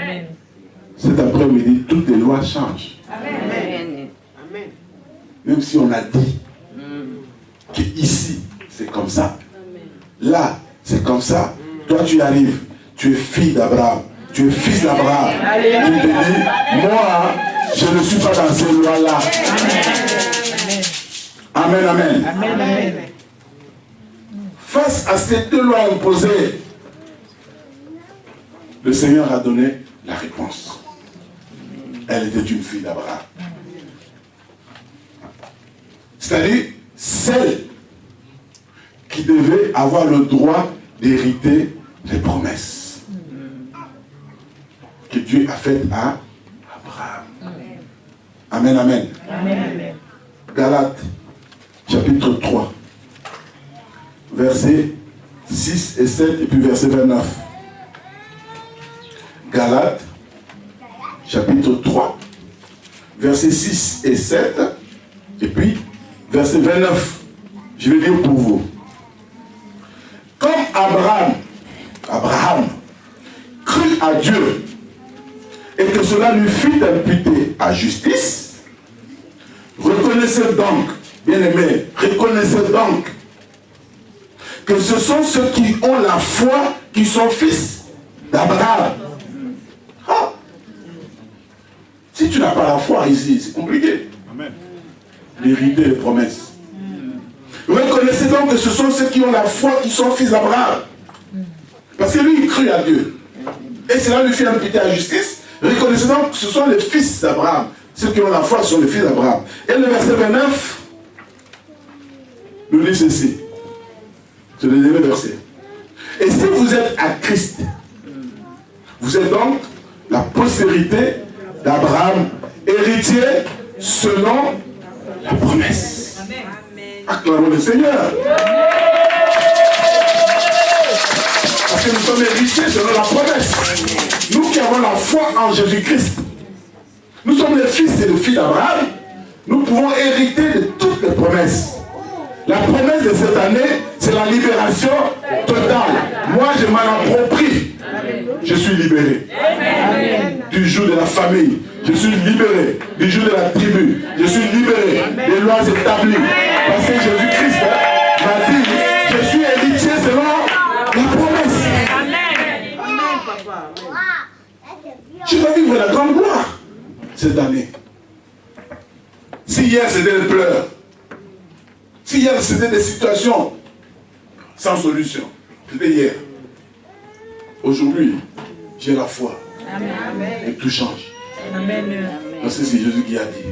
Cet après-midi, toutes les lois changent. Amen. Même si on a dit que ici, c'est comme ça. Là, c'est comme ça. Toi, tu arrives. Tu es fille d'Abraham. Tu es fils d'Abraham. Tu te dis, moi, je ne suis pas dans ces lois-là. Amen, amen. Amen, amen. Face à ces deux lois imposées, le Seigneur a donné la réponse. Elle était une fille d'Abraham. C'est-à-dire celle qui devait avoir le droit d'hériter les promesses que Dieu a faites à Abraham. Amen, amen. Amen. Galates, chapitre 3, versets 6 et 7, et puis verset 29. Galates, chapitre 3, versets 6 et 7, et puis verset 29. Je vais lire pour vous. Comme Abraham crut à Dieu, et que cela lui fut imputé à justice, reconnaissez donc, bien-aimés, reconnaissez donc que ce sont ceux qui ont la foi qui sont fils d'Abraham. Ah. Si tu n'as pas la foi ici, c'est compliqué. D'hériter les promesses. Reconnaissez donc que ce sont ceux qui ont la foi qui sont fils d'Abraham. Parce que lui, il crut à Dieu. Et cela lui fait imputer à justice. Reconnaissez donc que ce sont les fils d'Abraham. Ceux qui ont la foi sont les fils d'Abraham. Et le verset 29 nous lit ceci. C'est le dernier verset. Et si vous êtes à Christ, vous êtes donc la postérité d'Abraham, héritier selon la promesse. Amen. Acclamons le Seigneur. Parce que nous sommes héritiers selon la promesse. Nous qui avons la foi en Jésus-Christ, nous sommes les fils et les filles d'Abraham, nous pouvons hériter de toutes les promesses. La promesse de cette année, c'est la libération totale. Moi, je m'en approprie. Je suis libéré. Du joug de la famille. Je suis libéré du joug de la tribu. Je suis libéré des lois établies. Parce que Jésus-Christ m'a dit, je suis héritier selon la promesse. Je vais vivre la grande gloire cette année. Si hier c'était des pleurs, si hier c'était des situations sans solution, c'était hier. Aujourd'hui, j'ai la foi. Amen. Et tout change. Amen. Parce que c'est Jésus qui a dit.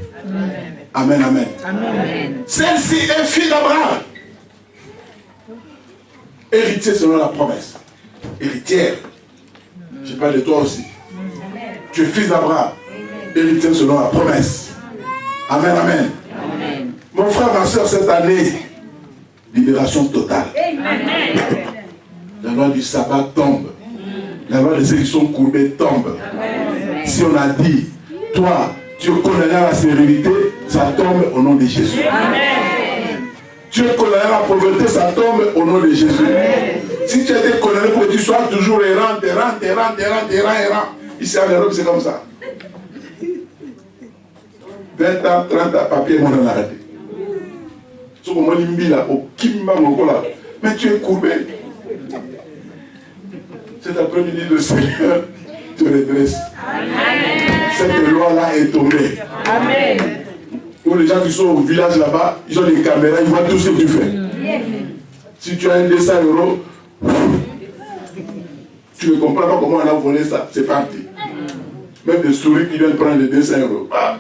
Amen, amen. Amen. Celle-ci est fille d'Abraham. Héritier selon la promesse. Héritière. Je parle de toi aussi. Tu es fils d'Abraham. Héritier selon la promesse. Amen, amen. Amen. Mon frère, ma soeur, cette année, libération totale. Amen. La loi du sabbat tombe. La loi des élections courbées tombe. Amen. Si on a dit, toi, tu es condamné à la stérilité, ça tombe au nom de Jésus. Amen. Tu es condamné à la pauvreté, ça tombe au nom de Jésus. Amen. Si tu as été condamné pour que tu sois toujours errant. Ici en Europe, c'est comme ça. 20 ans, 30 ans, papier, on en a arrêté. Mais tu es courbé. Cet après-midi, le Seigneur te redresse. Cette loi-là est tombée. Amen. Pour les gens qui sont au village là-bas, ils ont des caméras, ils voient tout ce que tu fais. Si tu as un 200 €, tu ne comprends pas comment on a volé ça. C'est parti. Même des souris qui viennent prendre les 200 €. Ah.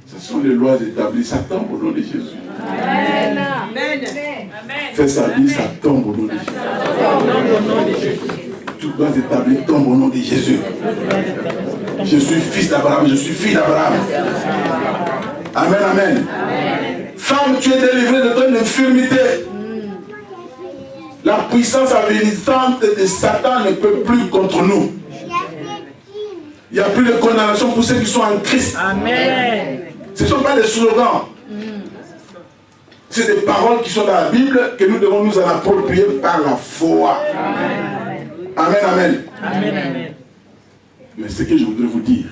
Ce sont les lois établies. Ça tombe au nom de Jésus. Amen. Fais sa vie, ça tombe au nom de Jésus. Toutes lois établies tombent au nom de Jésus. Je suis fils d'Abraham, je suis fille d'Abraham. Amen, amen. Femme, tu es délivrée de ton infirmité. La puissance avilissante de Satan ne peut plus contre nous. Il n'y a plus de condamnation pour ceux qui sont en Christ. Amen. Ce ne sont pas des slogans. C'est des paroles qui sont dans la Bible que nous devons nous en approprier par la foi. Amen. Amen, amen. Amen, amen. Mais ce que je voudrais vous dire,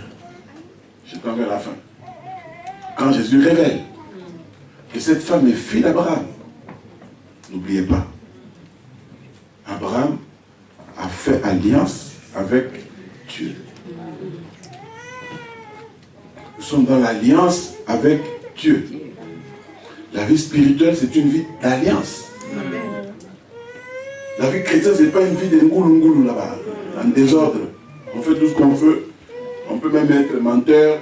je t'en vais à la fin. Quand Jésus révèle que cette femme est fille d'Abraham, n'oubliez pas, Abraham a fait alliance avec Dieu. Nous sommes dans l'alliance avec Dieu. La vie spirituelle, c'est une vie d'alliance. La vie chrétienne, ce n'est pas une vie de ngoulou là-bas, en désordre. On fait tout ce qu'on veut. On peut même être menteur,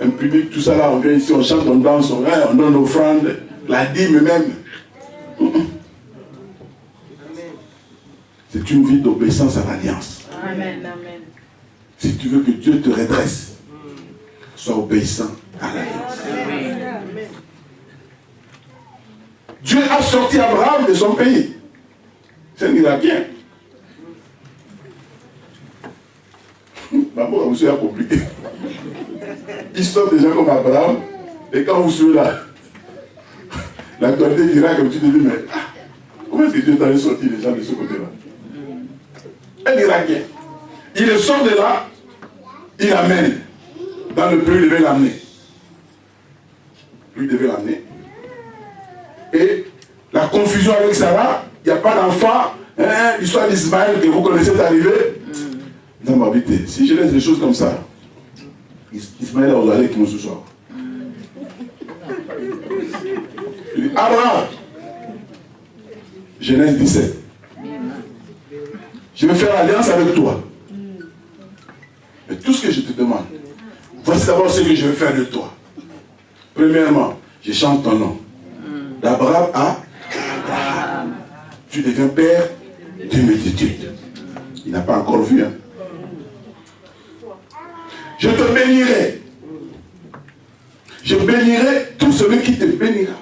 un public, tout ça là. On vient ici, on chante, on danse, on donne l'offrande, la dîme même. C'est une vie d'obéissance à l'alliance. Amen, amen. Si tu veux que Dieu te redresse, sois obéissant à l'alliance. Amen. Dieu a sorti Abraham de son pays. C'est un Irakien. D'abord, vous êtes compliqué. Il sort des gens comme Abraham, et quand vous suivez là, l'actualité d'Irak, comme tu te dis, mais comment est-ce que Dieu t'a sorti les gens de ce côté-là? Un Irakien. Il le sort de là, il l'amène dans le pays, il devait l'amener. Lui devait l'amener. Et la confusion avec Sarah, il n'y a pas d'enfant, l'histoire d'Ismaël que vous connaissez est arrivée. Dans ma vie, si je laisse des choses comme ça, Ismaël a osé qui nous ce soir. Il dit, Abraham, Genèse 17. Je vais faire alliance avec toi. Mais tout ce que je te demande, voici d'abord ce que je vais faire de toi. Premièrement, je chante ton nom. D'Abraham à Abraham. Tu deviens père d'une multitude. Il n'a pas encore vu. Hein? Je te bénirai. Je bénirai tous tout celui qui te bénira.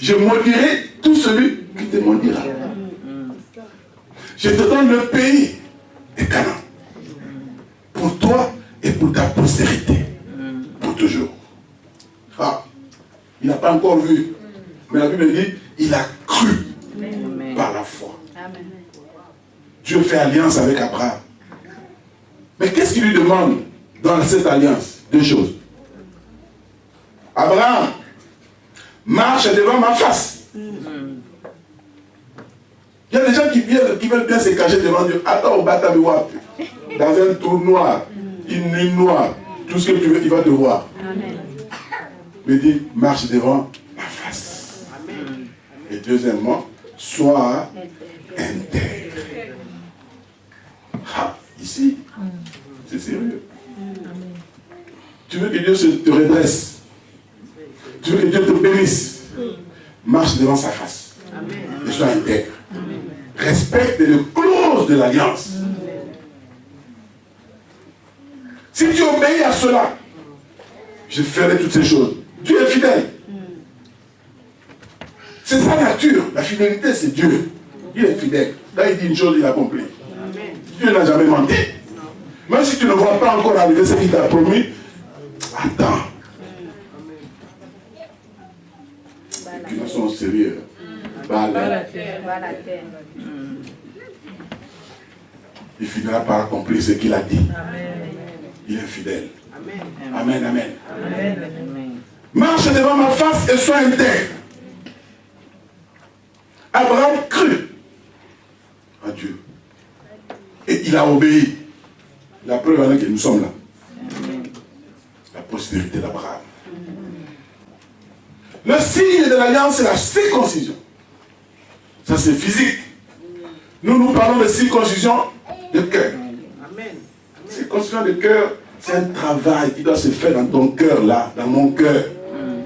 Je maudirai tout celui qui te maudira. Je te donne le pays de Canaan pour toi et pour ta postérité, pour toujours. Ah, il n'a pas encore vu, mais la Bible dit, il a cru par la foi. Dieu fait alliance avec Abraham. Mais qu'est-ce qu'il lui demande dans cette alliance? Deux choses. Abraham, marche devant ma face. Il y a des gens qui veulent bien se cacher devant Dieu. Attends, au Batabiwap, dans un trou noir, une nuit noire, tout ce que tu veux, il va te voir. Mais dit, marche devant ma face. Et deuxièmement, sois intègre. Ah, ici, c'est sérieux. Tu veux que Dieu te redresse. Tu veux que Dieu te bénisse. Marche devant sa face. Et sois intègre. Respecte les clauses de l'alliance. Si tu obéis à cela, je ferai toutes ces choses. Dieu est fidèle. C'est sa nature. La fidélité, c'est Dieu. Il est fidèle. Là, il dit une chose, il accomplit. Dieu n'a jamais menti. Même si tu ne vois pas encore arriver ce qu'il t'a promis, attends. Qui ne sont sérieux. Il finira par accomplir ce qu'il a dit. Il est fidèle. Amen, amen. Marche devant ma face et sois intègre. Abraham crut à Dieu. Et il a obéi. La preuve en est que nous sommes là. La postérité d'Abraham. Le signe de l'alliance, c'est la circoncision. Ça, c'est physique. Nous parlons de circoncision de cœur. Circoncision de cœur, c'est un travail qui doit se faire dans ton cœur, là, dans mon cœur. Il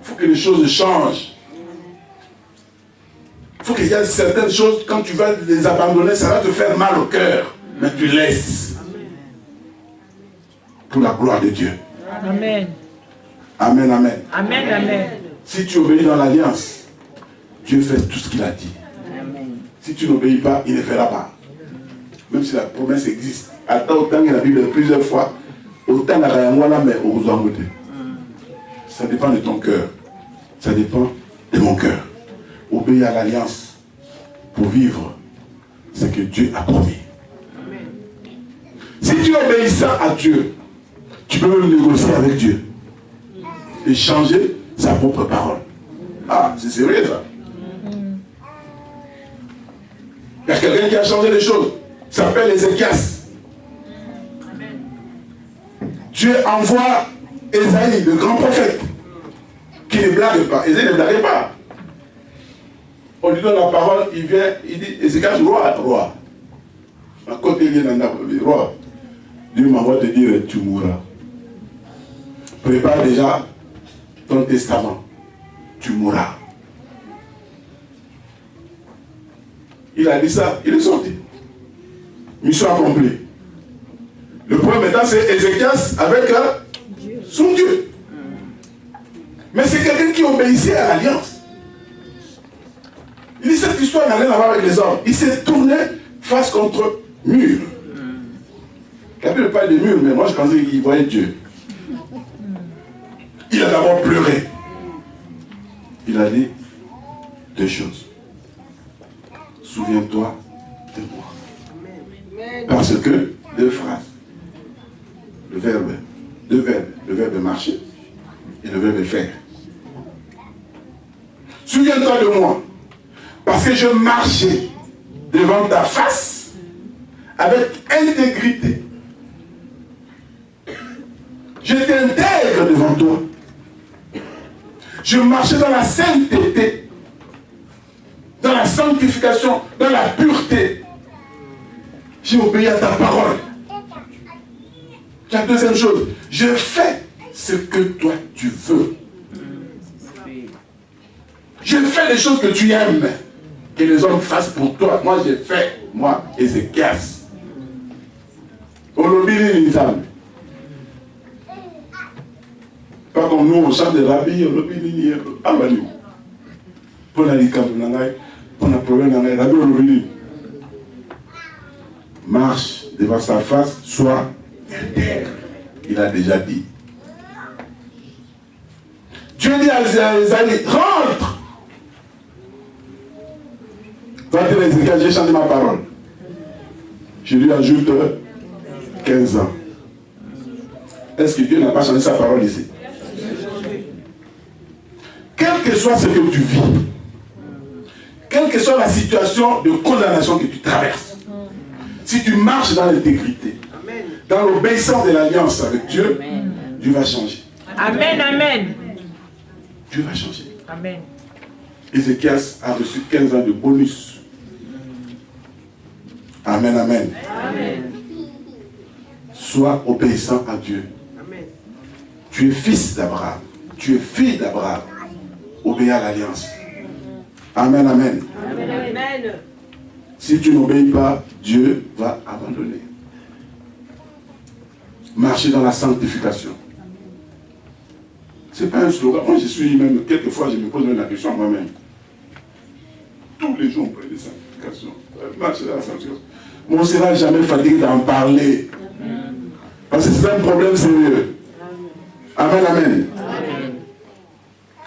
faut que les choses changent. Il faut qu'il y ait certaines choses, quand tu vas les abandonner, ça va te faire mal au cœur. Mais tu laisses. Pour la gloire de Dieu. Amen. Amen, amen. Amen, amen. Si tu obéis dans l'alliance, Dieu fait tout ce qu'il a dit. Amen. Si tu n'obéis pas, il ne fera pas. Même si la promesse existe. Attends autant que la Bible plusieurs fois, autant la Rayangwana, mais au Rouzangote. Ça dépend de ton cœur. Ça dépend de mon cœur. Obéir à l'alliance pour vivre ce que Dieu a promis. Si tu obéis ça à Dieu, tu peux même négocier avec Dieu et changer sa propre parole. Ah, c'est sérieux ça. Il y a quelqu'un qui a changé les choses. Il s'appelle Ézéchias. Dieu envoie Ésaïe, le grand prophète, qui ne blague pas. Ésaïe ne blague pas. On lui donne la parole, il vient, il dit, Ézéchias, roi. À côté, il y a un roi. Dieu m'envoie te dire, tu mourras. Prépare déjà ton testament. Tu mourras. Il a dit ça, il est sorti. Mission accomplie. Le point maintenant, c'est Ézéchias avec son Dieu. Mais c'est quelqu'un qui obéissait à l'alliance. Il dit, cette histoire n'a rien à voir avec les hommes. Il s'est tourné face contre mur. La Bible parle de mur, mais moi je pensais qu'il voyait Dieu. Il a d'abord pleuré. Il a dit deux choses. Souviens-toi de moi. Parce que, deux phrases. Deux verbes. Le verbe marcher et le verbe faire. Souviens-toi de moi. Parce que je marchais devant ta face avec intégrité. J'étais intègre devant toi. Je marchais dans la sainteté, dans la sanctification, dans la pureté. J'ai obéi à ta parole. La deuxième chose, je fais ce que toi tu veux. Je fais les choses que tu aimes, que les hommes fassent pour toi. Moi j'ai fait, moi, Ézéchias. Olobili Nizam. Pas comme nous, on chante des rabbis, on le dit, ah, bah, nous. Pour la licape, pour la problème, on a rabbi, marche devant sa face, soit intègre. Il a déjà dit. Dieu dit à Isaïe, rentre. Toi, j'ai chanté ma parole. Je lui ajoute 15 ans. Est-ce que Dieu n'a pas changé sa parole ici? Quel que soit ce que tu vis, quelle que soit la situation de condamnation que tu traverses, si tu marches dans l'intégrité, dans l'obéissance de l'alliance avec Dieu, Dieu va changer. Amen, amen. Dieu va changer. Amen. Ézéchias a reçu 15 ans de bonus. Amen, amen. Amen. Sois obéissant à Dieu. Amen. Tu es fils d'Abraham. Tu es fille d'Abraham. Obéis à l'alliance. Amen, amen. Amen, amen. Si tu n'obéis pas, Dieu va abandonner. Marcher dans la sanctification. Ce n'est pas un slogan. Moi, je suis même, quelquefois, je me pose même la question à moi-même. Tous les jours, on parle de sanctification. Marcher dans la sanctification. Mais on ne sera jamais fatigué d'en parler. Parce que c'est un problème sérieux. Amen, amen. Amen.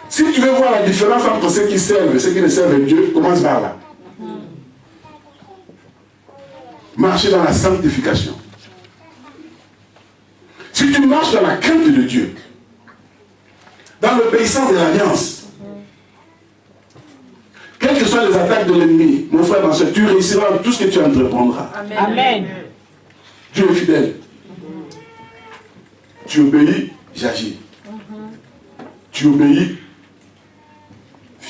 Si tu veux voir la différence entre ceux qui servent et ceux qui ne servent Dieu, commence par là. Marcher dans la sanctification. Si tu marches dans la crainte de Dieu, dans l'obéissance de l'alliance, quelles que soient les attaques de l'ennemi, mon frère, ma soeur, tu réussiras dans tout ce que tu entreprendras. Amen. Amen. Dieu est fidèle. Tu obéis, j'agis. Tu obéis,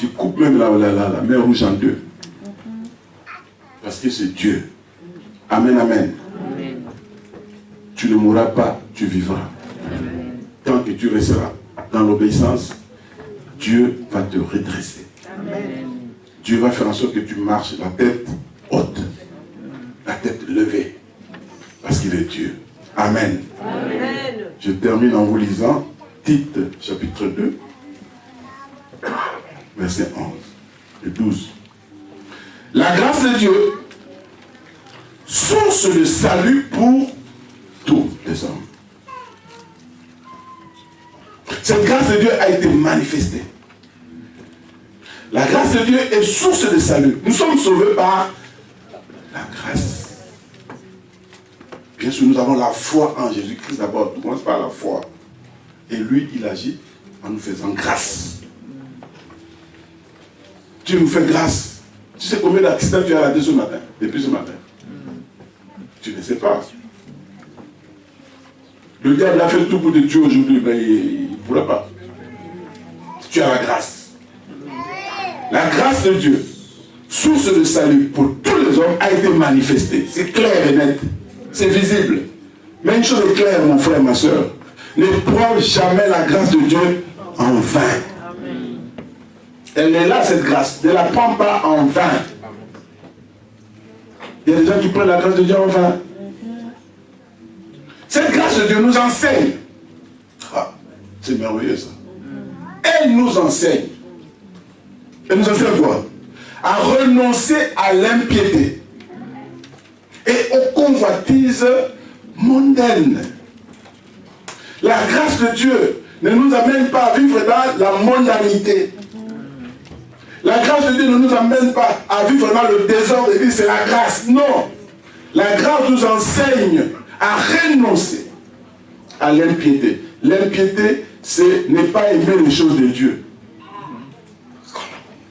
je coupe même la mer rouge en deux. Parce que c'est Dieu. Amen, amen. Amen. Tu ne mourras pas, tu vivras. Amen. Tant que tu resteras dans l'obéissance, Dieu va te redresser. Amen. Dieu va faire en sorte que tu marches la tête haute, la tête levée, parce qu'il est Dieu. Amen. Amen. Je termine en vous lisant Tite, chapitre 2, verset 11 et 12. La grâce de Dieu, source de salut pour tous les hommes. Cette grâce de Dieu a été manifestée. La grâce de Dieu est source de salut. Nous sommes sauvés par la grâce. Bien sûr, nous avons la foi en Jésus-Christ d'abord. Tout commence par la foi. Et lui, il agit en nous faisant grâce. Dieu nous fait grâce. Tu sais combien d'accidents tu as raté ce matin, depuis ce matin? Tu ne sais pas. Le diable a fait tout pour te tuer aujourd'hui, mais il ne pourra pas. Tu as la grâce. La grâce de Dieu, source de salut pour tous les hommes, a été manifestée. C'est clair et net. C'est visible. Mais une chose est claire, mon frère, ma soeur. Ne prends jamais la grâce de Dieu en vain. Elle est là, cette grâce. Ne la prends pas en vain. Il y a des gens qui prennent la grâce de Dieu en vain. Cette grâce de Dieu nous enseigne. Ah, c'est merveilleux ça. Elle nous enseigne. Elle nous enseigne quoi? À renoncer à l'impiété et aux convoitises mondaines. La grâce de Dieu ne nous amène pas à vivre dans la mondanité. La grâce de Dieu ne nous amène pas à vivre dans le désordre et dire c'est la grâce. Non. La grâce nous enseigne à renoncer à l'impiété. L'impiété, c'est ne pas aimer les choses de Dieu.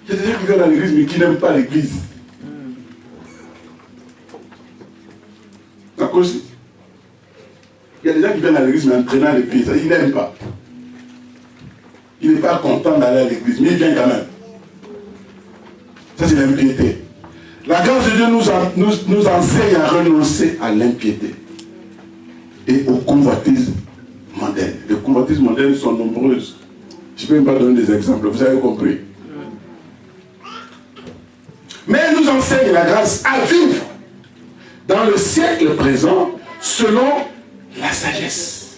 Il y a des gens qui viennent à l'église mais qui n'aiment pas l'église. À cause. Il y a des gens qui viennent à l'église mais entraînant les pieds. Ils n'aiment pas. Il n'est pas content d'aller à l'église, mais il vient quand même. Ça, c'est l'impiété. La grâce de Dieu nous enseigne à renoncer à l'impiété et aux convoitises mondaines. Les convoitises mondaines sont nombreuses. Je ne peux même pas donner des exemples, vous avez compris. Mais elle nous enseigne la grâce à vivre dans le siècle présent selon la sagesse.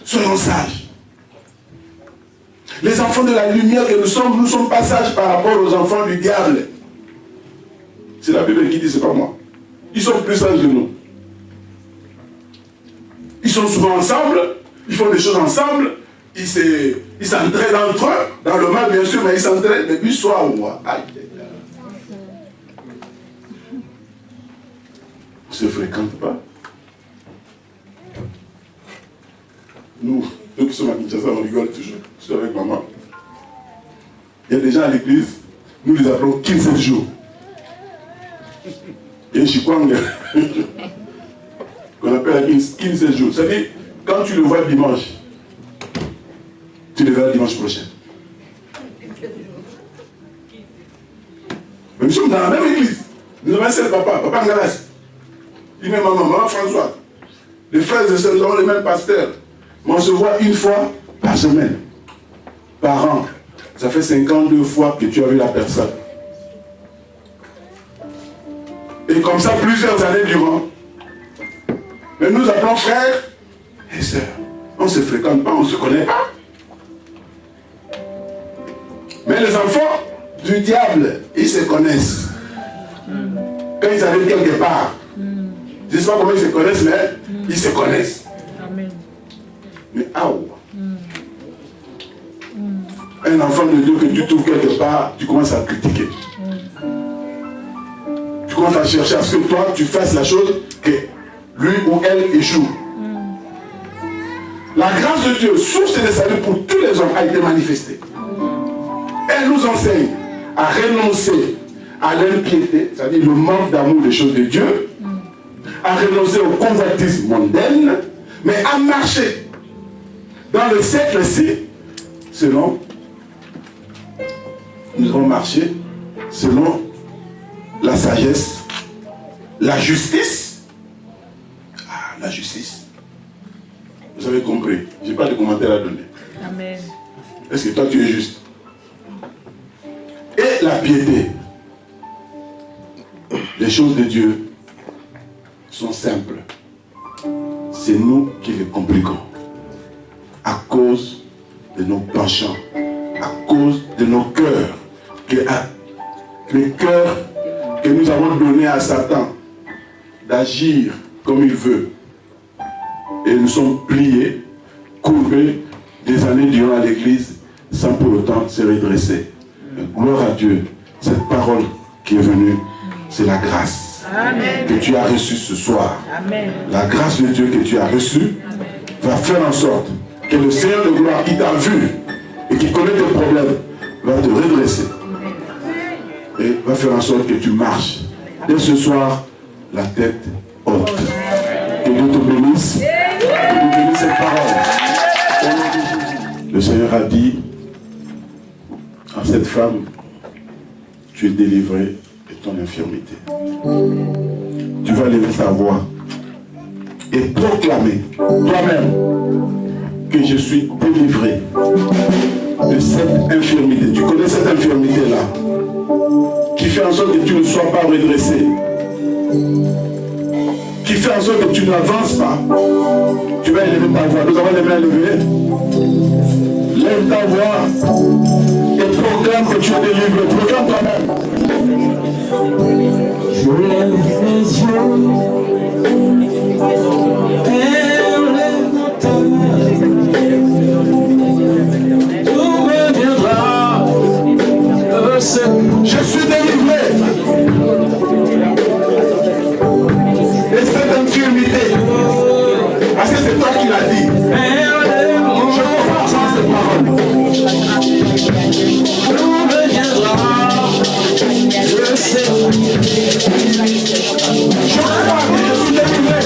Soyons sages. Les enfants de la lumière que nous sommes pas sages par rapport aux enfants du diable. C'est la Bible qui dit, c'est pas moi. Ils sont plus sages que nous. Ils sont souvent ensemble, ils font des choses ensemble, ils s'entraident entre eux, dans le mal bien sûr, mais ils s'entraident depuis soir ou moi. Aïe. On ne se fréquente pas. Nous qui sommes à Kinshasa, on rigole toujours. Je suis avec maman. Il y a des gens à l'église, nous les appelons 15 jours. Et Chikwang, qu'on appelle 15 jours. C'est-à-dire, quand tu le vois dimanche, tu le verras dimanche prochain. Mais nous sommes dans la même église. Nous avons un seul papa Ngalas. Il met maman François. Les frères et sœurs, nous avons les mêmes pasteurs. Mais on se voit une fois par semaine, par an. Ça fait 52 fois que tu as vu la personne. Et comme ça, plusieurs années durant. Mais nous appelons frères et sœurs. On ne se fréquente pas, on ne se connaît pas. Mais les enfants du diable, ils se connaissent. Quand ils arrivent quelque part, je ne sais pas comment ils se connaissent, mais ils se connaissent. Amen. Mais un enfant de Dieu que tu trouves quelque part, tu commences à critiquer. Tu commences à chercher à ce que toi, tu fasses la chose que lui ou elle échoue. La grâce de Dieu, source de salut pour tous les hommes, a été manifestée. Elle nous enseigne à renoncer à l'impiété, c'est-à-dire le manque d'amour des choses de Dieu, à renoncer au convoitisme mondain, mais à marcher dans le siècle-ci selon, nous allons marcher selon la sagesse, la justice. Ah, la justice. Vous avez compris. Je n'ai pas de commentaire à donner. Amen. Est-ce que toi tu es juste? Et la piété. Les choses de Dieu sont simples. C'est nous qui les compliquons. À cause de nos penchants. À cause de nos cœurs. Les cœurs que nous avons donnés à Satan d'agir comme il veut. Et nous sommes pliés, courbés des années durant l'église sans pour autant se redresser. Gloire à Dieu. Cette parole qui est venue, c'est la grâce. Amen. Que tu as reçue ce soir. Amen. La grâce de Dieu que tu as reçue va faire en sorte que le Seigneur de gloire qui t'a vu et qui connaît tes problèmes va te redresser. Et va faire en sorte que tu marches. Dès ce soir, la tête haute. Que Dieu te bénisse. Que Dieu bénisse cette parole. Le Seigneur a dit à cette femme, tu es délivrée de ton infirmité. Tu vas lever ta voix et proclamer toi-même que je suis délivré de cette infirmité. Tu connais cette infirmité-là qui fait en sorte que tu ne sois pas redressé, qui fait en sorte que tu n'avances pas. Tu vas élever ta voix. Nous avons les mains levées. Lève ta voix et proclame que tu es délivré. Proclame toi-même. Je lève les yeux vers les montagnes. Tout me viendra. Je suis délivré de cette infirmité. Parce que c'est toi qui l'as dit. Je crois en cette parole. Tout me viendra. Je sais. Je crois que je suis délivré.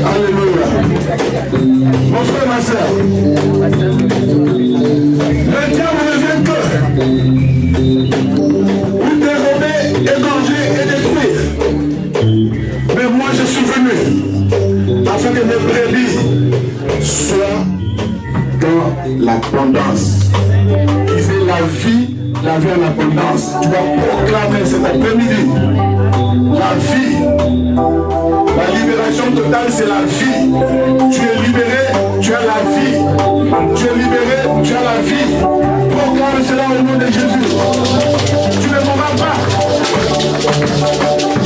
Alléluia. Mon frère, ma soeur, le diable ne vient que vous dérober, égorger et détruire. Mais moi je suis venu afin que mes brebis soient dans l'abondance. Qu'ils aient la vie en abondance. Tu vas proclamer cet après-midi la vie. La libération totale, c'est la vie. Tu es libéré, tu as la vie. Tu es libéré, tu as la vie. Proclame cela au nom de Jésus. Tu ne mourras pas.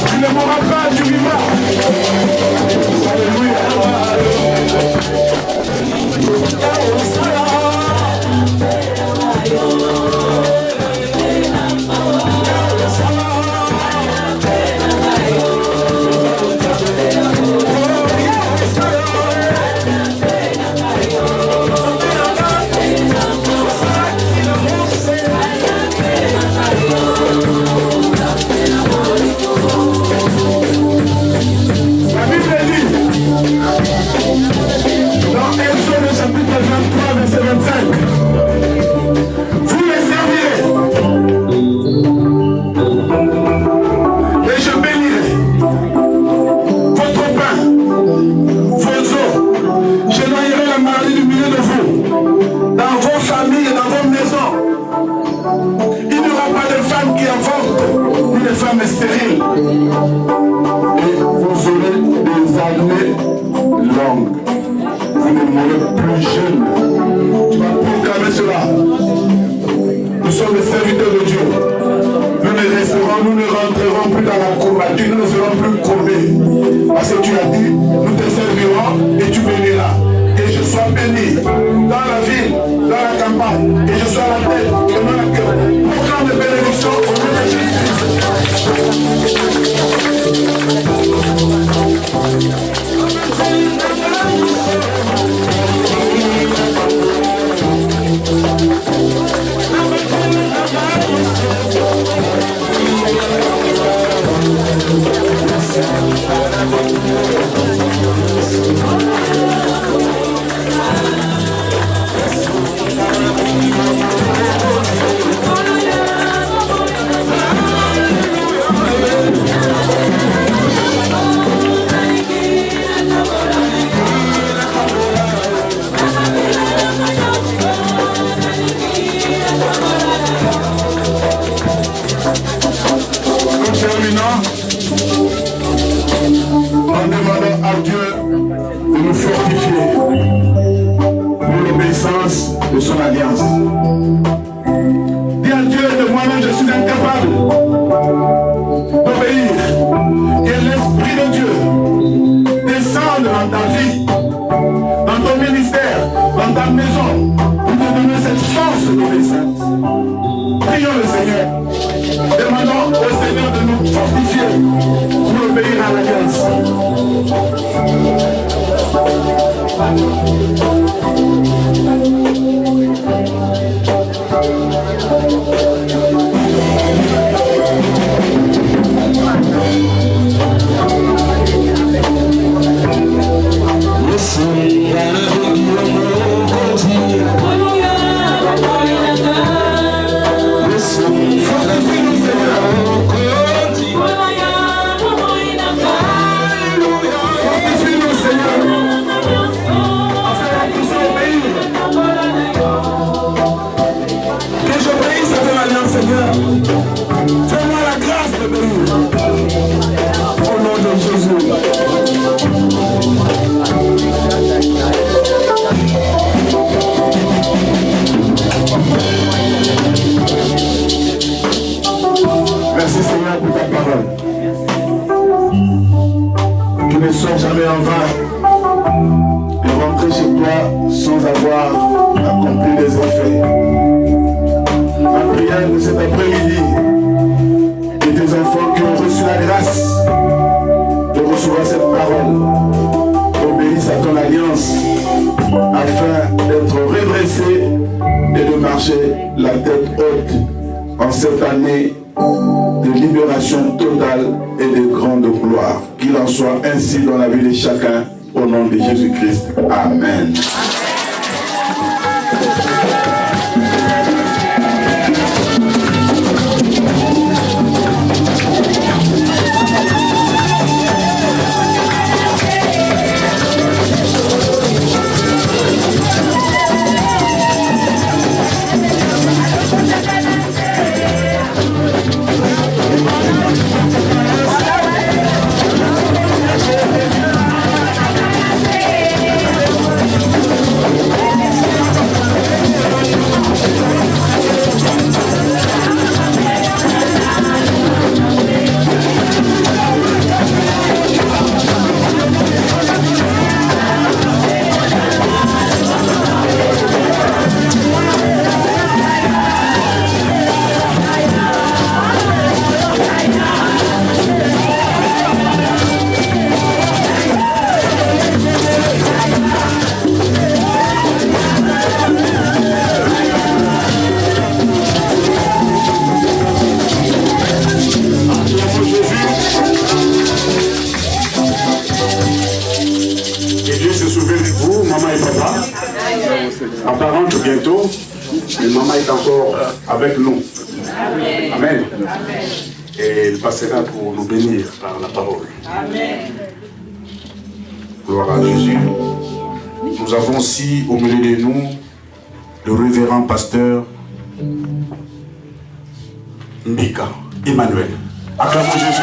Tu ne mourras pas, tu vivras. Alléluia. Stérile. Et vous aurez des années longues. Vous ne mourrez plus jeune. Tu vas proclamer cela. Nous sommes les serviteurs de Dieu. Nous ne resterons, nous ne rentrerons plus dans la courbature, nous ne serons plus courbés. Parce que tu as dit, nous te servirons et tu béniras. Que je sois béni dans la ville, dans la campagne, que je sois la tête et non la queue. Proclame de bénédiction au nom de Jésus. En demandant à Dieu de nous fortifier pour l'obéissance de son alliance. Dis à Dieu, de moi-même je suis incapable d'obéir. Que l'Esprit de Dieu descende dans ta vie, dans ton ministère, dans ta maison, pour te donner cette force d'obéissance. Prions le Seigneur. Demandons au Seigneur de nous fortifier pour obéir à l'alliance. Fais-moi la grâce de bénir. Au nom de Jésus. Merci Seigneur pour ta parole. Tu ne sors jamais en vain de rentrer chez toi sans avoir accompli les effets. Ma prière de cet après-midi et des enfants qui ont reçu la grâce de recevoir cette parole obéissent à ton alliance afin d'être redressés et de marcher la tête haute en cette année de libération totale et de grande gloire. Qu'il en soit ainsi dans la vie de chacun au nom de Jésus-Christ. Amen. Bientôt, mais maman est encore avec nous. Amen. Et elle passera pour nous bénir par la parole. Amen. Gloire à Jésus. Nous avons aussi au milieu de nous le révérend pasteur Mbika Emmanuel. Acclamons Jésus.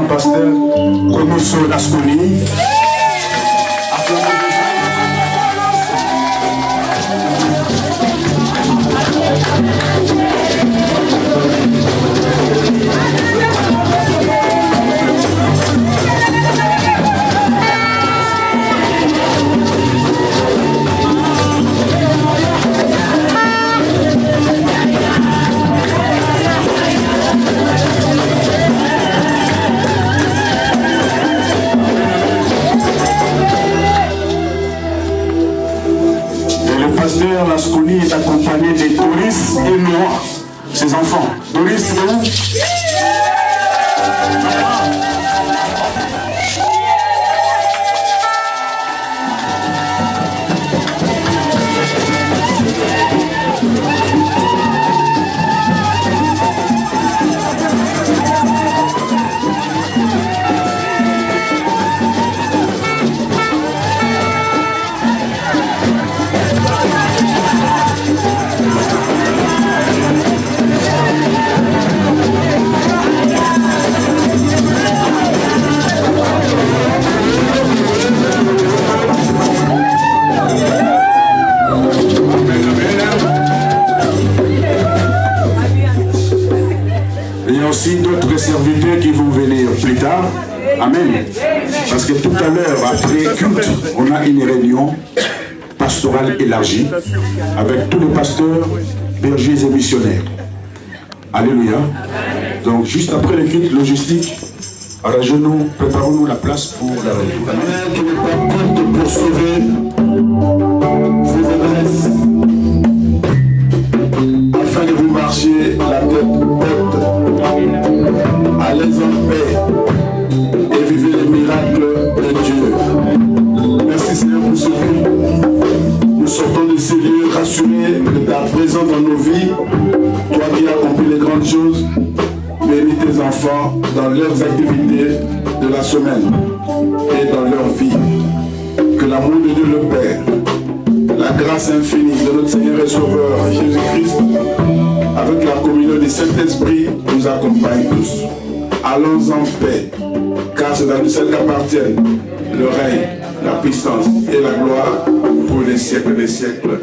Pasteur Konoso Lasconi. Lasconi est accompagné de Doris et Noah, ses enfants. Doris, c'est où? Aussi d'autres serviteurs qui vont venir plus tard. Amen. Parce que tout à l'heure, après culte, on a une réunion pastorale élargie avec tous les pasteurs, bergers et missionnaires. Alléluia. Donc juste après le culte logistique, arrangeons-nous, préparons-nous la place pour la réunion. Amen. Qui n'est pas compte pour sauver vos adresses afin que vous marchiez la tête haute, à l'aise en paix et vivez les miracles de Dieu. Merci Seigneur pour ce que nous sortons de ces lieux rassurés de ta présence dans nos vies. Toi qui as accompli les grandes choses, bénis tes enfants dans leurs activités de la semaine et dans leur vie. Que l'amour de Dieu le Père, la grâce infinie de notre Seigneur et Sauveur Jésus-Christ, avec la communion du Saint-Esprit, nous accompagne tous. Allons en paix, car c'est à lui seul qu'appartiennent le règne, la puissance et la gloire pour les siècles des siècles.